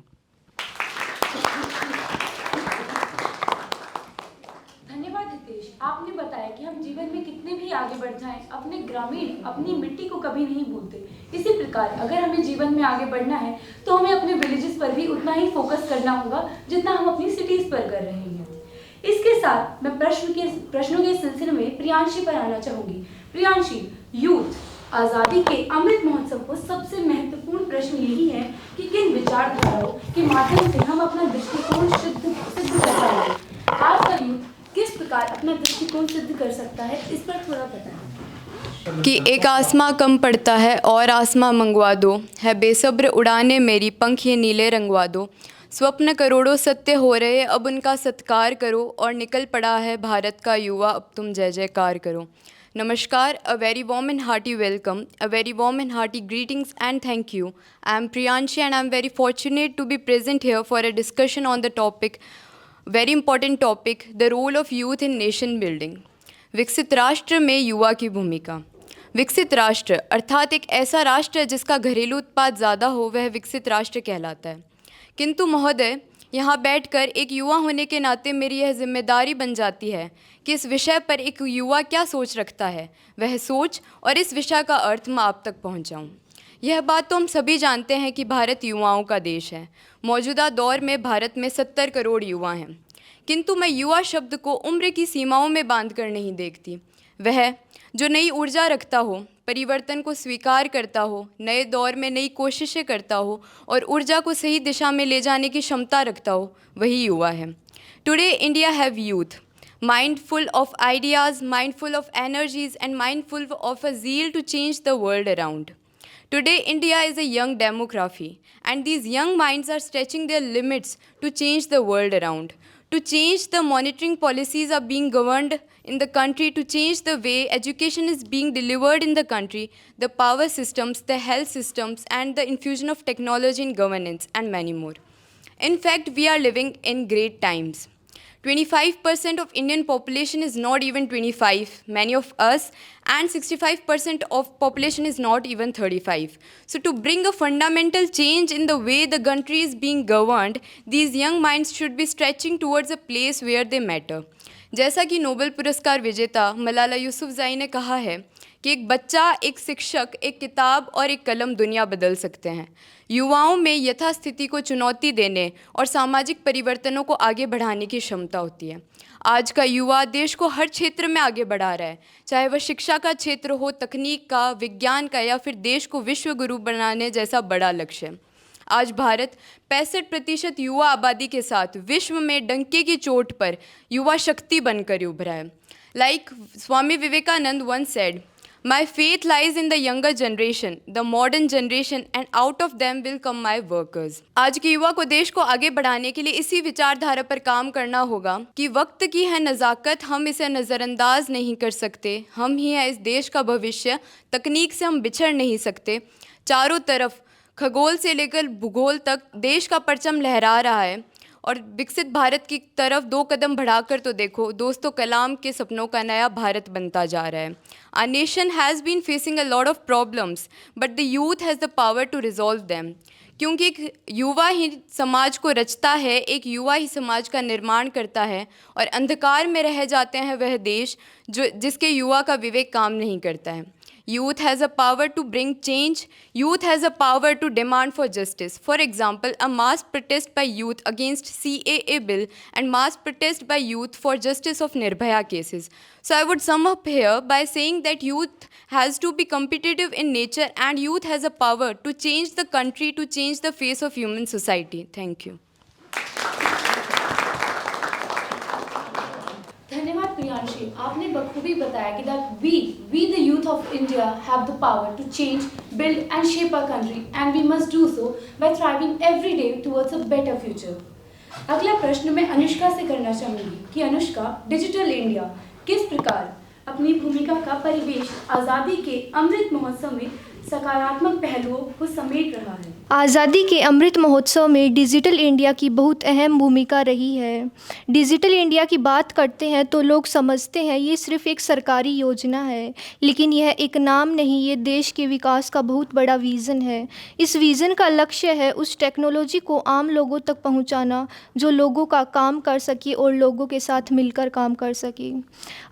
आपने बताया कि हम जीवन में कितने भी आगे बढ़ जाएं, अपने ग्रामीण, अपनी मिट्टी को कभी नहीं भूलते। इसी प्रकार अगर हमें जीवन में आगे बढ़ना है तो हमें अपने विलेजेस पर भी उतना ही फोकस करना होगा जितना हम अपनी सिटीज़ पर कर रहे हैं। इसके साथ मैं प्रश्नों के सिलसिले में प्रियांशी पर आना चाहूँगी। प्रियांशी, यूथ आज़ादी के अमृत महोत्सव को सबसे महत्वपूर्ण प्रश्न यही है कि किन विचारधाराओं के माध्यम से हम अपना दृष्टिकोण सिद्ध कर पाएंगे। आज का यूथ किस प्रकार अपना दृष्टिकोण सिद्ध कर सकता है, इस पर थोड़ा बताएं। कि एक आसमां कम पड़ता है और आसमां मंगवा दो, है बेसब्र उड़ाने मेरी पंख ये नीले रंगवा दो। स्वप्न करोड़ों सत्य हो रहे, अब उनका सत्कार करो और निकल पड़ा है भारत का युवा, अब तुम जय जयकार करो। Namaskar, a very warm and hearty welcome, a very warm and hearty greetings and thank you. I am Priyanshi and I am very fortunate to be present here for a discussion on the topic, very important topic, the role of youth in nation building. विकसित राष्ट्र में युवा की भूमिका। विकसित राष्ट्र अर्थात एक ऐसा राष्ट्र जिसका घरेलू उत्पाद ज़्यादा हो वह विकसित राष्ट्र कहलाता है। किंतु महोदय, यहाँ बैठकर एक युवा होने के नाते मेरी यह जिम्मेदारी बन जाती है कि इस विषय पर एक युवा क्या सोच रखता है, वह सोच और इस विषय का अर्थ मैं आप तक पहुँचाऊँ। यह बात तो हम सभी जानते हैं कि भारत युवाओं का देश है। मौजूदा दौर में भारत में 70 करोड़ युवा हैं, किंतु मैं युवा शब्द को उम्र की सीमाओं में बांधकर नहीं देखती। वह जो नई ऊर्जा रखता हो, परिवर्तन को स्वीकार करता हो, नए दौर में नई कोशिशें करता हो और ऊर्जा को सही दिशा में ले जाने की क्षमता रखता हो, वही युवा है। Today India have youth mindful of ideas, mindful of energies and mindful of a zeal to change the world around. Today India is a young demography and these young minds are stretching their limits to change the world around. To change the monitoring policies are being governed in the country, to change the way education is being delivered in the country, the power systems, the health systems and the infusion of technology in governance and many more. In fact, we are living in great times. 25% of Indian population is not even 25, many of us, and 65% of population is not even 35. So to bring a fundamental change in the way the country is being governed, these young minds should be stretching towards a place where they matter. जैसा कि Nobel पुरस्कार विजेता मलाला यूसुफज़ई ने कहा है कि एक बच्चा, एक शिक्षक, एक किताब और एक कलम दुनिया बदल सकते हैं। युवाओं में यथास्थिति को चुनौती देने और सामाजिक परिवर्तनों को आगे बढ़ाने की क्षमता होती है। आज का युवा देश को हर क्षेत्र में आगे बढ़ा रहा है, चाहे वह शिक्षा का क्षेत्र हो, तकनीक का, विज्ञान का या फिर देश को विश्व गुरु बनाने जैसा बड़ा लक्ष्य है। आज भारत 65% युवा आबादी के साथ विश्व में डंके की चोट पर युवा शक्ति बनकर उभरा है। Like Swami Vivekananda once said, My faith lies in the younger generation, the modern generation, and out of them will come my workers. आज के युवा को देश को आगे बढ़ाने के लिए इसी विचारधारा पर काम करना होगा कि वक्त की है नज़ाकत, हम इसे नज़रअंदाज नहीं कर सकते, हम ही हैं इस देश का भविष्य, तकनीक से हम बिछड़ नहीं सकते। चारों तरफ खगोल से लेकर भूगोल तक देश का परचम लहरा रहा है और विकसित भारत की तरफ 2 कदम बढ़ाकर तो देखो दोस्तों, कलाम के सपनों का नया भारत बनता जा रहा है। Our nation has been facing a lot of problems, but the youth has the power to resolve them. क्योंकि एक युवा ही समाज को रचता है, एक युवा ही समाज का निर्माण करता है और अंधकार में रह जाते हैं वह देश जिसके युवा का विवेक काम नहीं करता है। Youth has a power to bring change. Youth has a power to demand for justice. For example, a mass protest by youth against CAA bill and mass protest by youth for justice of Nirbhaya cases. So I would sum up here by saying that youth has to be competitive in nature and youth has a power to change the country, to change the face of human society. Thank you. धन्यवाद प्रियांशी, आपने बखूबी बताया कि that we the youth of India have the power to change, build and shape our country and we must do so by thriving every day towards a better future. अगला प्रश्न मैं अनुष्का से करना चाहूँगी कि अनुष्का, डिजिटल इंडिया किस प्रकार अपनी भूमिका का परिवेश आज़ादी के अमृत महोत्सव में सकारात्मक पहलुओं को समेट रहा है। आज़ादी के अमृत महोत्सव में डिजिटल इंडिया की बहुत अहम भूमिका रही है। डिजिटल इंडिया की बात करते हैं तो लोग समझते हैं ये सिर्फ एक सरकारी योजना है, लेकिन यह एक नाम नहीं, ये देश के विकास का बहुत बड़ा विज़न है। इस विज़न का लक्ष्य है उस टेक्नोलॉजी को आम लोगों तक पहुंचाना जो लोगों का काम कर सके और लोगों के साथ मिलकर काम कर सके।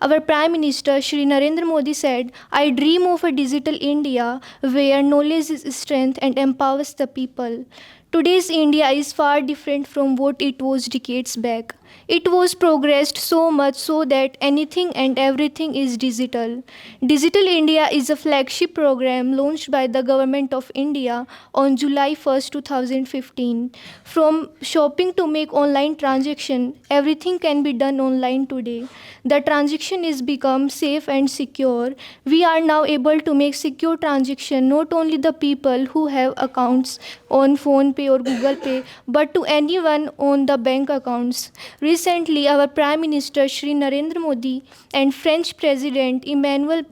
Our Prime Minister Shri Narendra Modi said, I dream of a digital India where knowledge is strength and empowers the people. Today's India is far different from what it was decades back. It was progressed so much so that anything and everything is digital. Digital India is a flagship program launched by the Government of India on July 1st, 2015. From shopping to make online transaction, everything can be done online today. The transaction is become safe and secure. We are now able to make secure transaction not only the people who have accounts on PhonePe or Google Pay, but to anyone on the bank accounts. Recently, our Prime Minister Shri Narendra Modi and French President Emmanuel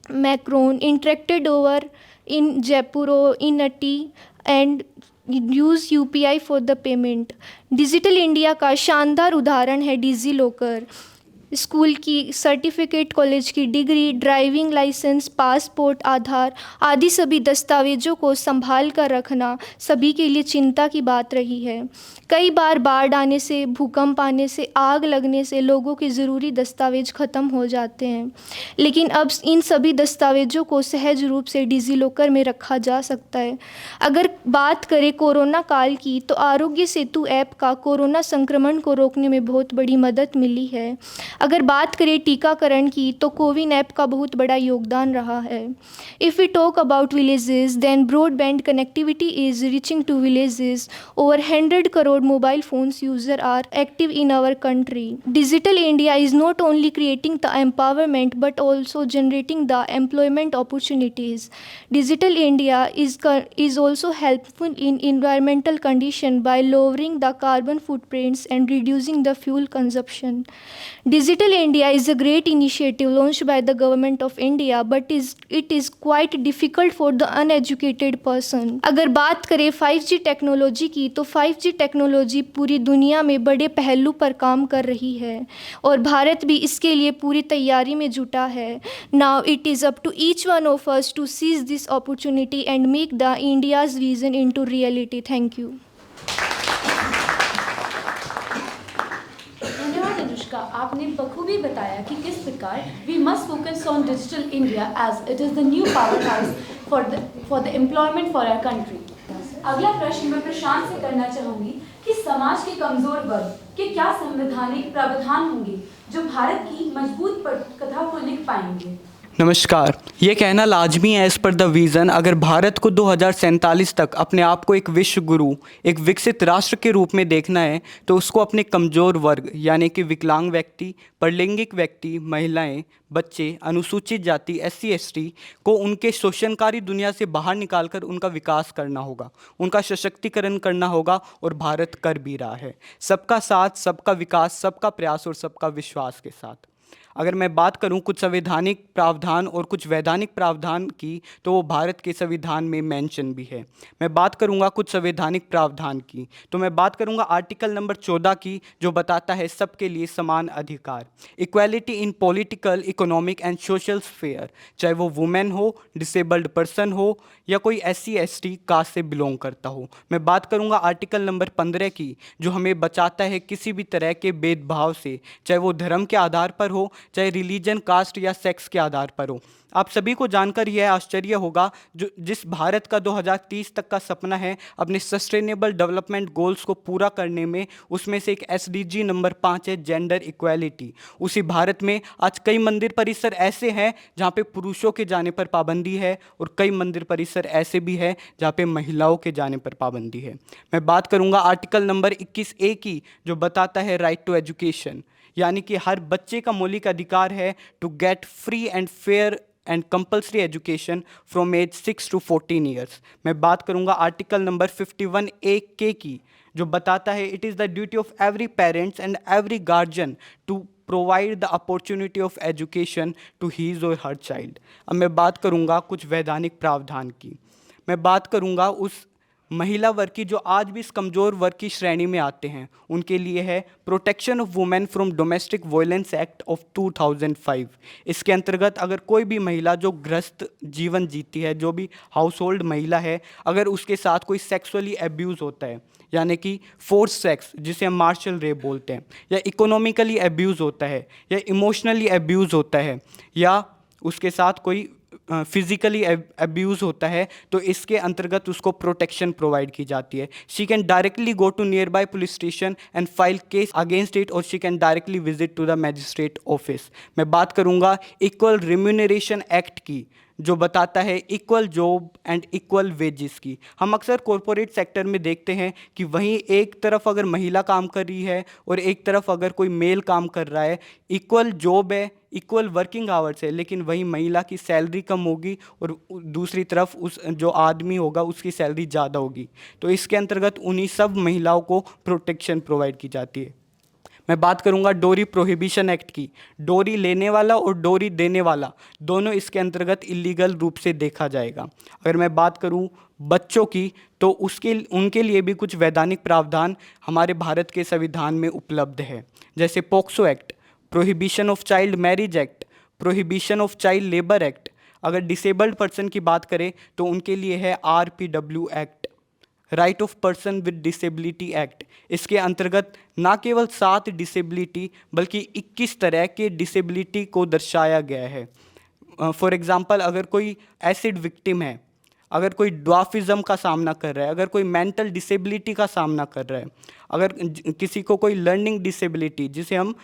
Macron interacted over in Jaipur in a tea and use UPI for the payment. Digital India का शानदार उदाहरण है digi locker. School की certificate, college की degree, driving licence, passport, आधार आदि सभी दस्तावेजों को संभाल कर रखना सभी के लिए चिंता की बात रही है। कई बार बाढ़ आने से, भूकंप आने से, आग लगने से लोगों के ज़रूरी दस्तावेज ख़त्म हो जाते हैं, लेकिन अब इन सभी दस्तावेजों को सहज रूप से डिजी लॉकर में रखा जा सकता है। अगर बात करें कोरोना काल की, तो आरोग्य सेतु ऐप का कोरोना संक्रमण को रोकने में बहुत बड़ी मदद मिली है। अगर बात करें टीकाकरण की, तो कोविन ऐप का बहुत बड़ा योगदान रहा है। If we talk about villages, then broadband connectivity is reaching to villages. Over 100 crore mobile phones users are active in our country. Digital India is not only creating the empowerment but also generating the employment opportunities. Digital India is also helpful in environmental condition by lowering the carbon footprints and reducing the fuel consumption. Digital India is a great initiative launched by the government of India, but it is quite difficult for the uneducated person. अगर बात करें 5G technology की, तो 5G technology पूरी दुनिया में बड़े पहलू पर काम कर रही है और भारत भी इसके लिए पूरी तैयारी में जुटा है। Now it is up to each one of us to seize this opportunity and make the India's vision into reality. Thank you. धन्यवाद अनुष्का, आपने बखूबी बताया कि किस प्रकार we must focus on digital India as it is the new power house for the employment for our country. अगला प्रश्न मैं प्रशांत से करना चाहूँगी कि समाज के कमज़ोर वर्ग के क्या संवैधानिक प्रावधान होंगे जो भारत की मजबूत पटकथा को लिख पाएंगे। नमस्कार। ये कहना लाजमी है एज़ पर द विज़न, अगर भारत को 2047 तक अपने आप को एक विश्व गुरु, एक विकसित राष्ट्र के रूप में देखना है, तो उसको अपने कमज़ोर वर्ग यानी कि विकलांग व्यक्ति, परलैंगिक व्यक्ति, महिलाएं, बच्चे, अनुसूचित जाति, SC ST को उनके शोषणकारी दुनिया से बाहर निकालकर उनका विकास करना होगा, उनका सशक्तिकरण करना होगा, और भारत कर भी रहा है। सबका साथ, सबका विकास, सबका प्रयास और सबका विश्वास के साथ। अगर मैं बात करूं कुछ संवैधानिक प्रावधान और कुछ वैधानिक प्रावधान की, तो वो भारत के संविधान में मेंशन भी है। मैं बात करूंगा कुछ संवैधानिक प्रावधान की, तो मैं बात करूंगा आर्टिकल नंबर 14 की, जो बताता है सबके लिए समान अधिकार, equality in political, economic and social sphere, चाहे वो वुमेन हो, डिसेबल्ड पर्सन हो या कोई SC ST कास्ट से बिलोंग करता हो। मैं बात करूंगा आर्टिकल नंबर 15 की, जो हमें बचाता है किसी भी तरह के भेदभाव से, चाहे वो धर्म के आधार पर हो, चाहे रिलीजन, कास्ट या सेक्स के आधार पर हो। आप सभी को जानकर यह आश्चर्य होगा जिस भारत का 2030 तक का सपना है अपने सस्टेनेबल डेवलपमेंट गोल्स को पूरा करने में, उसमें से एक SDG नंबर 5 है जेंडर इक्वालिटी। उसी भारत में आज कई मंदिर परिसर ऐसे हैं जहाँ पे पुरुषों के जाने पर पाबंदी है, और कई मंदिर परिसर ऐसे भी हैं जहाँ पे महिलाओं के जाने पर पाबंदी है। मैं बात करूँगा आर्टिकल नंबर 21A की, जो बताता है राइट टू एजुकेशन, यानी कि हर बच्चे का मौलिक अधिकार है to get free and fair and compulsory education from age 6 to 14 years. मैं बात करूंगा आर्टिकल नंबर 51A की, जो बताता है it is the duty of every parents and every guardian to provide the opportunity of education to his और her child. अब मैं बात करूंगा कुछ वैधानिक प्रावधान की। मैं बात करूंगा उस महिला वर्ग की जो आज भी इस कमज़ोर वर्ग की श्रेणी में आते हैं, उनके लिए है protection of women from domestic violence act of 2005। इसके अंतर्गत अगर कोई भी महिला जो गृहस्थ जीवन जीती है, जो भी हाउस होल्ड महिला है, अगर उसके साथ कोई सेक्सुअली एब्यूज़ होता है, यानी कि फोर्स सेक्स जिसे हम मार्शल रेप बोलते हैं, या इकोनॉमिकली एब्यूज़ होता है, या इमोशनली एब्यूज़ होता है, या उसके साथ कोई फिजिकली अब्यूज़ होता है, तो इसके अंतर्गत उसको प्रोटेक्शन प्रोवाइड की जाती है। She can directly go to nearby police station and file case against it, और she can directly visit to the magistrate office. मैं बात करूंगा इक्वल रिम्यूनरेशन एक्ट की, जो बताता है equal job and equal wages की। हम अक्सर कॉरपोरेट सेक्टर में देखते हैं कि वहीं एक तरफ अगर महिला काम कर रही है और एक तरफ अगर कोई मेल काम कर रहा है, इक्वल जॉब है, इक्वल वर्किंग आवर्स है, लेकिन वहीं महिला की सैलरी कम होगी और दूसरी तरफ उस जो आदमी होगा उसकी सैलरी ज़्यादा होगी। तो इसके अंतर्गत उन्हीं सब महिलाओं को प्रोटेक्शन प्रोवाइड की जाती है। मैं बात करूंगा डोरी प्रोहिबिशन एक्ट की। डोरी लेने वाला और डोरी देने वाला दोनों इसके अंतर्गत इलीगल रूप से देखा जाएगा। अगर मैं बात करूं बच्चों की, तो उनके लिए भी कुछ वैधानिक प्रावधान हमारे भारत के संविधान में उपलब्ध है, जैसे POCSO act. Prohibition of child marriage act, prohibition of child labour act. अगर डिसेबल्ड पर्सन की बात करें तो उनके लिए है RPW act, right of person with disability act. इसके अंतर्गत ना केवल 7 डिसेबिलिटी बल्कि 21 तरह के डिसेबिलिटी को दर्शाया गया है। फॉर एग्ज़ाम्पल, अगर कोई एसिड विक्टिम है, अगर कोई ड्वार्फिज्म का सामना कर रहा है, अगर कोई मेंटल डिसेबिलिटी का सामना कर रहा है, अगर किसी को कोई लर्निंग डिसेबिलिटी जिसे हम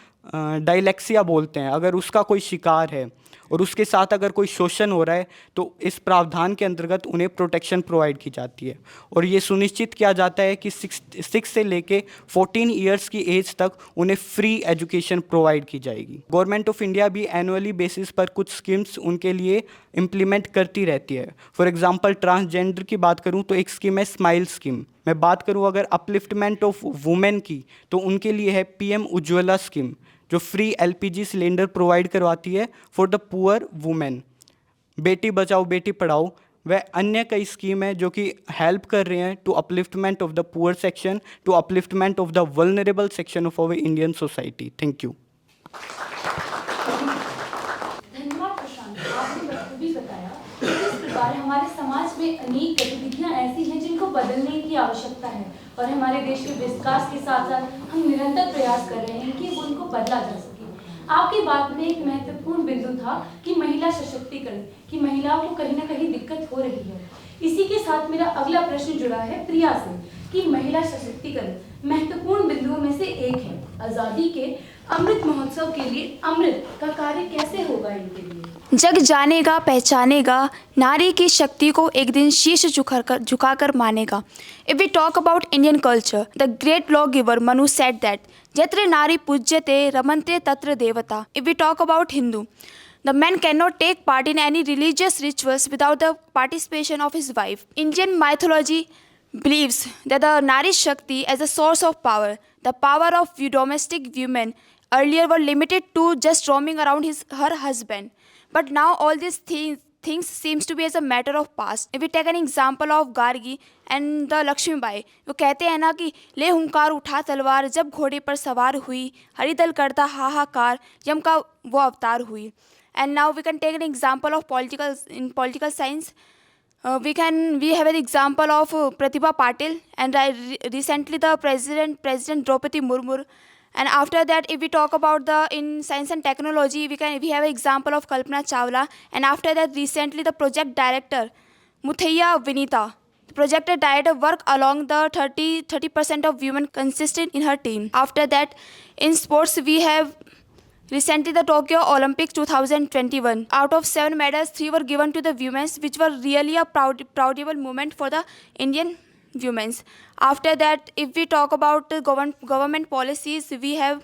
डायलेक्सिया बोलते हैं, अगर उसका कोई शिकार है और उसके साथ अगर कोई शोषण हो रहा है तो इस प्रावधान के अंतर्गत उन्हें प्रोटेक्शन प्रोवाइड की जाती है और ये सुनिश्चित किया जाता है कि 6 से लेके 14 ईयर्स की एज तक उन्हें फ्री एजुकेशन प्रोवाइड की जाएगी। गवर्नमेंट ऑफ इंडिया भी एनुअली बेसिस पर कुछ स्कीम्स उनके लिए इम्प्लीमेंट करती रहती है। फॉर एग्जांपल, ट्रांसजेंडर की बात करूं तो एक स्कीम है स्माइल स्कीम। मैं बात करूं अगर अपलिफ्टमेंट ऑफ वुमेन की तो उनके लिए है PM उज्ज्वला स्कीम, जो फ्री LPG सिलेंडर प्रोवाइड करवाती है for the poor women. Beti Bachao Beti Padhao व अन्य कई स्कीम है जो कि हेल्प कर रहे हैं to upliftment of the poor section, to upliftment of the vulnerable section of our Indian society. Thank you. धन्यवाद प्रशांत, आपने बखूबी बताया कि इस प्रकार हमारे समाज में अनेक गतिविधियां ऐसी हैं जिनको बदलने की आवश्यकता है और हमारे देश के विकास के साथ साथ हम निरंतर प्रयास कर रहे हैं कि उनको बदला जा सके। आपकी बात में एक महत्वपूर्ण बिंदु था कि महिला सशक्तिकरण, कि महिलाओं को कहीं ना कहीं दिक्कत हो रही है। इसी के साथ मेरा अगला प्रश्न जुड़ा है प्रिया से कि महिला सशक्तिकरण महत्वपूर्ण बिंदुओं में से एक है। आज़ादी के अमृत महोत्सव के लिए अमृत का कार्य कैसे होगा इनके लिए? जग जानेगा पहचानेगा, नारी की शक्ति को एक दिन शीश झुकाकर मानेगा। If we talk about Indian culture, the great law giver Manu said that यत्र नारी पूज्यते रमन्ते तत्र देवता। If we talk about Hindu, the man cannot take part in any religious rituals without the participation of his wife. Indian mythology believes that the Nari Shakti as a source of power, the power of domestic women earlier were limited to just roaming around her husband. But now all these things seems to be as a matter of past. If we take an example of Gargi and the Lakshmi Bai, वो कहते हैं ना कि ले हुंकार उठा तलवार जब घोड़े पर सवार हुई, हरिदल करता हाहाकार यम का वो अवतार हुई। And now we can take an example of political science. We have an example of Pratibha Patil and recently the President Draupadi Murmu. And after that, if we talk about in science and technology, we have an example of Kalpana Chawla. And after that, recently the project director Muthaiya Vinita. The project director work along the 30% of women consistent in her team. After that, in sports, we have recently the Tokyo Olympics 2021. Out of 7 medals, 3 were given to the women, which were really a proudable moment for the Indian women. After that, if we talk about government policies, we have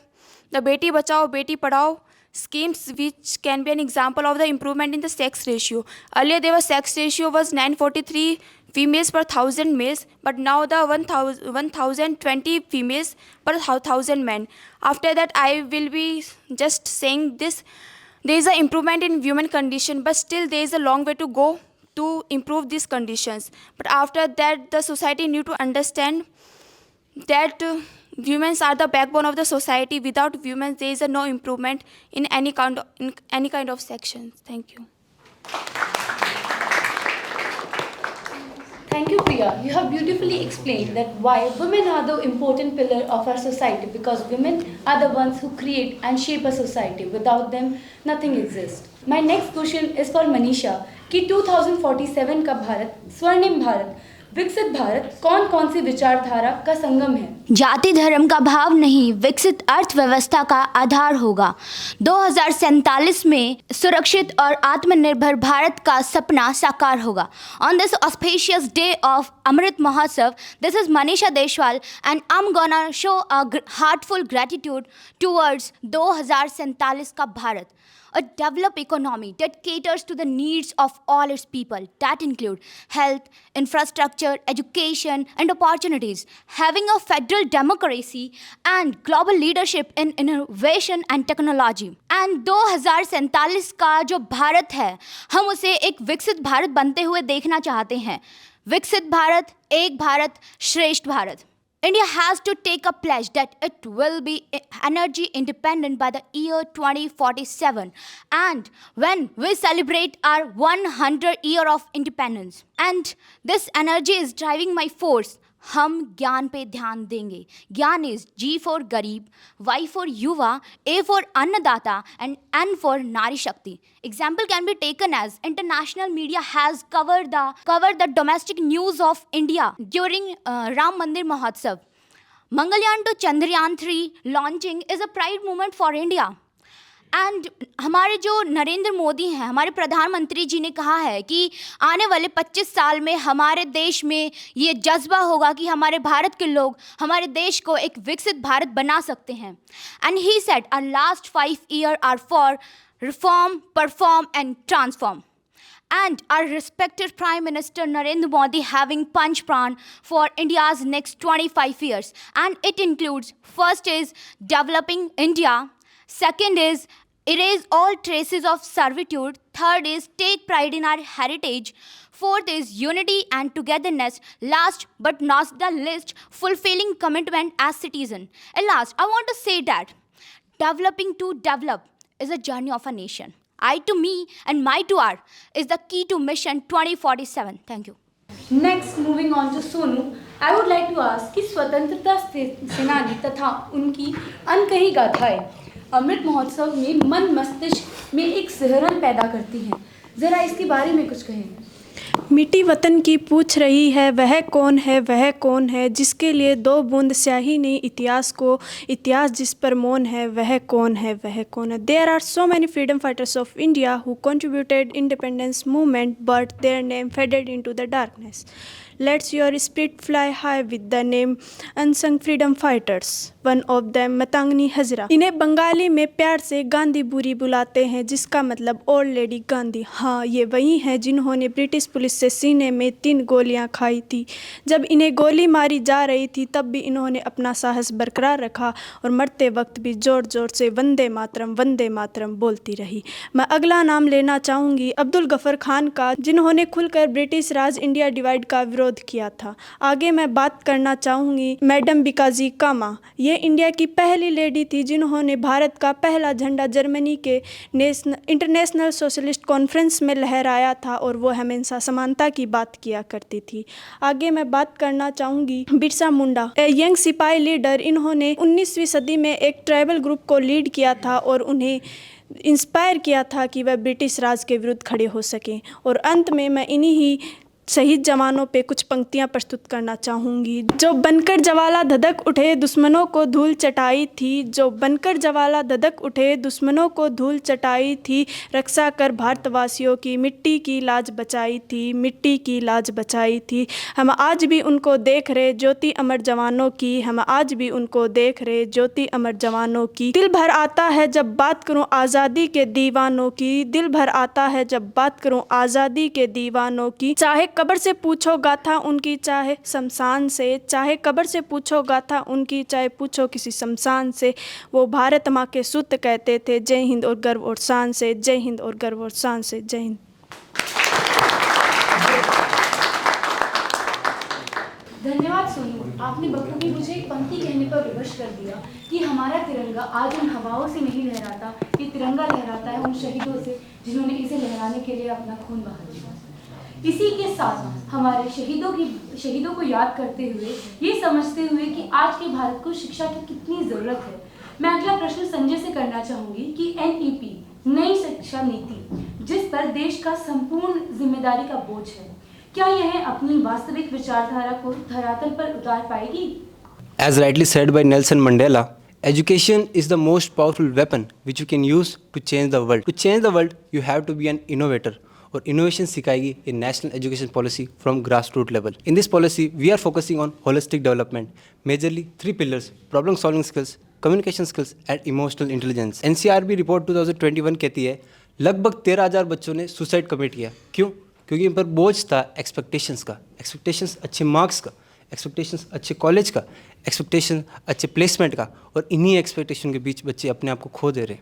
the Beti Bachao, Beti Padhao schemes, which can be an example of the improvement in the sex ratio. Earlier, their sex ratio was 943 females per 1,000 males, but now the 1,020 females per 1,000 men. After that, I will be just saying this. There is an improvement in women condition, but still there is a long way to go to improve these conditions. But after that, the society need to understand that women are the backbone of the society. Without women, there is no improvement in any kind of sections. Thank you. Thank you, Priya. You have beautifully explained that why women are the important pillar of our society, because women are the ones who create and shape a society. Without them, nothing exists. My next question is for Manisha कि 2047 का भारत, स्वर्णिम भारत, विकसित भारत कौन कौन सी विचारधारा का संगम है? जाति धर्म का भाव नहीं, विकसित अर्थव्यवस्था का आधार होगा। 2047 में सुरक्षित और आत्मनिर्भर भारत का सपना साकार होगा। On this auspicious day of Amrit Mahotsav, this is Manisha Deshwal and I'm gonna show a heartful gratitude towards 2047 का Bharat. A developed economy that caters to the needs of all its people, that include health, infrastructure, education, and opportunities, having a federal democracy and global leadership in innovation and technology. And 2047 का जो भारत है, हम उसे एक विकसित भारत बनते हुए देखना चाहते हैं। विकसित भारत, एक भारत, श्रेष्ठ Bharat. India has to take a pledge that it will be energy independent by the year 2047, and when we celebrate our 100 year of independence. And this energy is driving my force. हम ज्ञान पे ध्यान देंगे. ज्ञान इज G for गरीब, Y for युवा, A for अन्नदाता and N for नारी शक्ति. Example can be taken as international media has covered the domestic news of India during Ram Mandir Mahotsav. Mangalyaan to Chandrayaan 3 launching is a pride moment for India. And हमारे जो नरेंद्र मोदी हैं, हमारे प्रधानमंत्री जी ने कहा है कि आने वाले 25 साल में हमारे देश में ये जज्बा होगा कि हमारे भारत के लोग हमारे देश को एक विकसित भारत बना सकते हैं. And he said our last 5 year are for reform, perform and transform. And our respected Prime Minister Narendra Modi having punch plan for India's next 25 years. And it includes, first is developing India, second is erase all traces of servitude, third is take pride in our heritage, fourth is unity and togetherness, last but not the least, fulfilling commitment as citizen. And last, I want to say that developing to develop is a journey of a nation. I to me and my to our is the key to mission 2047. Thank you. Next moving on to Sonu, I would like to ask कि स्वतंत्रता सेनानी तथा उनकी अनकही गाथाएं अमृत महोत्सव में मन मस्तिष्क में एक सिहरन पैदा करती हैं. ज़रा इसके बारे में कुछ कहें. मिट्टी वतन की पूछ रही है वह कौन है, वह कौन है, जिसके लिए 2 बूंद स्याही ने इतिहास को, इतिहास जिस पर मौन है वह कौन है, वह कौन है. There are so many freedom fighters of India who contributed independence movement but their name faded into the darkness. Let's your spirit fly high with the name unsung freedom fighters. One of them Matangini Hazra. इन्हें बंगाली में प्यार से गांधी बुरी बुलाते हैं, जिसका मतलब old lady Gandhi. हाँ, ये वही हैं जिन्होंने ब्रिटिश पुलिस से सीने में 3 गोलियां खाई थी. जब इन्हें गोली मारी जा रही थी तब भी इन्होंने अपना साहस बरकरार रखा और मरते वक्त भी ज़ोर ज़ोर से वंदे मातरम बोलती रही. मैं अगला नाम लेना चाहूँगी अब्दुल गफर खान का, जिन्होंने खुलकर ब्रिटिश राज इंडिया डिवाइड का विरोध किया था. आगे मैं बात करना चाहूँगी मैडम बिकाजी कामा. ये इंडिया की पहली लेडी थी जिन्होंने भारत का पहला झंडा जर्मनी के इंटरनेशनल सोशलिस्ट कॉन्फ्रेंस में लहराया था और वो हमेशा समानता की बात किया करती थी. आगे मैं बात करना चाहूँगी बिरसा मुंडा, ए यंग सिपाही लीडर. इन्होंने 19वीं सदी में एक ट्राइबल ग्रुप को लीड किया था और उन्हें इंस्पायर किया था कि वह ब्रिटिश राज के विरुद्ध खड़े हो सकें. और अंत में मैं इन्हीं ही शहीद जवानों पे कुछ पंक्तियां प्रस्तुत करना चाहूँगी. जो बनकर जवाला धधक उठे दुश्मनों को धूल चटाई थी, जो बनकर जवाला धधक उठे दुश्मनों को धूल चटाई थी, रक्षा कर भारतवासियों की मिट्टी की लाज बचाई थी, मिट्टी की लाज बचाई थी. हम आज भी उनको देख रहे ज्योति अमर जवानों की, हम आज भी उनको देख रहे ज्योति अमर जवानों की. दिल भर आता है जब बात करूँ आज़ादी के दीवानों की, दिल भर आता है जब बात करूँ आज़ादी के दीवानों की. चाहे कब्र से पूछो गाथा उनकी, चाहे शमशान से, चाहे कब्र से पूछो गाथा उनकी, चाहे पूछो किसी शमशान से, वो भारत माँ के सूत्र कहते थे. जय हिंद और गर्व और शान से, जय हिंद और गर्व और शान से, जय हिंद. धन्यवाद सोनू, आपने बखूबी मुझे एक पंक्ति कहने पर विवश कर दिया कि हमारा तिरंगा आज उन हवाओं से नहीं लहराता, ये तिरंगा लहराता है उन शहीदों से जिन्होंने इसे लहराने के लिए अपना खून बहा दिया. इसी के साथ हमारे शहीदों को याद करते हुए, ये समझते हुए कि आज के भारत को शिक्षा की कितनी ज़रूरत है, मैं अगला प्रश्न संजय से करना चाहूँगी कि NEP नई शिक्षा नीति जिस पर देश का संपूर्ण जिम्मेदारी का बोझ है, क्या यह अपनी वास्तविक विचारधारा को धरातल पर उतार पाएगी? As rightly said by Nelson Mandela, education is the most powerful weapon which you can use to change the world. To change the world, you have to be an innovator. और इनोवेशन सिखाएगी ये national education policy from grass root level. In this policy we are focusing on holistic development, majorly 3 pillars: problem solving skills, communication skills and emotional intelligence. NCRB report 2021 कहती है लगभग 13,000 बच्चों ने suicide commit किया. क्यों? क्योंकि इन पर बोझ था एक्सपेक्टेशंस का. एक्सपेक्टेशंस अच्छे मार्क्स का, एक्सपेक्टेशंस अच्छे कॉलेज का, एक्सपेक्टेशन अच्छे प्लेसमेंट का, और इन्हीं एक्सपेक्टेशन के बीच बच्चे अपने आप को खो दे रहे.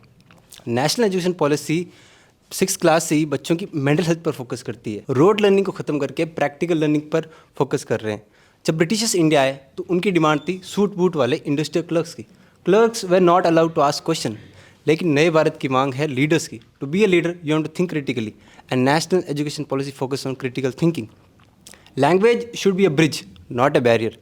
National education policy 6th class से ही बच्चों की मेंटल हेल्थ पर फोकस करती है. रोड लर्निंग को ख़त्म करके प्रैक्टिकल लर्निंग पर फोकस कर रहे हैं. जब ब्रिटिशर्स इंडिया आए तो उनकी डिमांड थी सूट बूट वाले इंडस्ट्रियल क्लर्क्स की। Clerks were not allowed to ask question. लेकिन नए भारत की मांग है लीडर्स की। To be a leader you have to think critically and national education policy focus on critical thinking. Language should be a bridge not a barrier.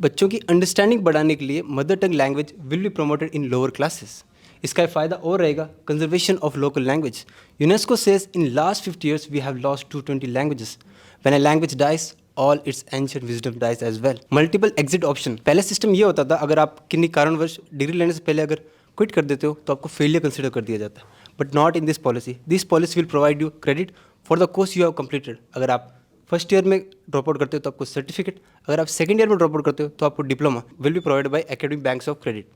बच्चों की understanding बढ़ाने के लिए mother tongue language will be promoted in lower classes. इसका फ़ायदा और रहेगा conservation of local language. UNESCO says in last 50 years we have lost 220 languages. When a language dies all its ancient wisdom dies as well. Multiple exit option. पहले system ये होता था, अगर आप किन्हीं कारणवश डिग्री लेने से पहले अगर क्विट कर देते हो तो आपको फेलियर कंसिडर कर दिया जाता है। But not in this policy. This policy will provide you credit for the course you have completed. अगर आप फर्स्ट ईयर में ड्रॉप आउट करते हो तो आपको सर्टिफिकेट, अगर आप सेकंड ईयर में ड्रॉप आउट करते हो तो आपको diploma will be provided by academic banks of credit.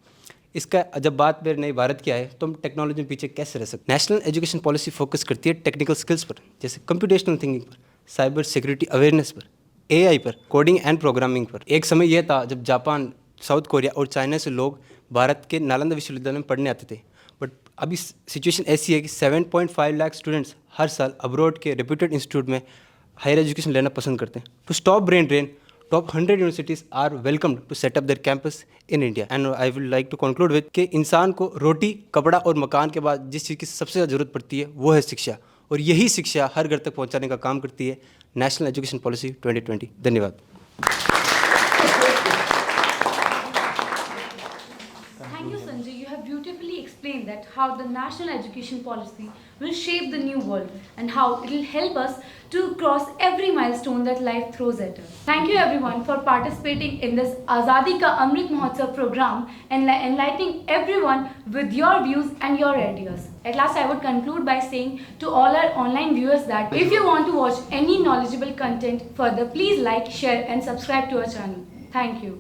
इसका जब बात मेरे नए भारत की आए तो हम टेक्नोलॉजी में पीछे कैसे रह सकते। नेशनल एजुकेशन पॉलिसी फोकस करती है टेक्निकल स्किल्स पर, जैसे कंप्यूटेशनल थिंकिंग पर, साइबर सिक्योरिटी अवेयरनेस पर, AI पर, कोडिंग एंड प्रोग्रामिंग पर। एक समय यह था जब जापान, साउथ कोरिया और चाइना से लोग भारत के नालंदा विश्वविद्यालय में पढ़ने आते थे। बट अभी सिचुएशन ऐसी है कि 7.5 लाख स्टूडेंट्स हर साल अब्रॉड के रेप्यूटेड इंस्टीट्यूट में हायर एजुकेशन लेना पसंद करते हैं। To stop brain drain, top 100 universities are welcomed to set up their campus in India. And I will like to conclude with कि इंसान को रोटी, कपड़ा और मकान के बाद जिस चीज़ की सबसे ज़्यादा जरूरत पड़ती है वो है शिक्षा, और यही शिक्षा हर घर तक पहुंचाने का काम करती है नेशनल एजुकेशन पॉलिसी 2020। धन्यवाद। Thank you, Sanjay. You have beautifully explained that how the national education policy will shape the new world and how it will help us to cross every milestone that life throws at us. Thank you everyone for participating in this Azadi Ka Amrit Mahotsav program and enlightening everyone with your views and your ideas. At last, I would conclude by saying to all our online viewers that if you want to watch any knowledgeable content further, please like, share and subscribe to our channel. Thank you.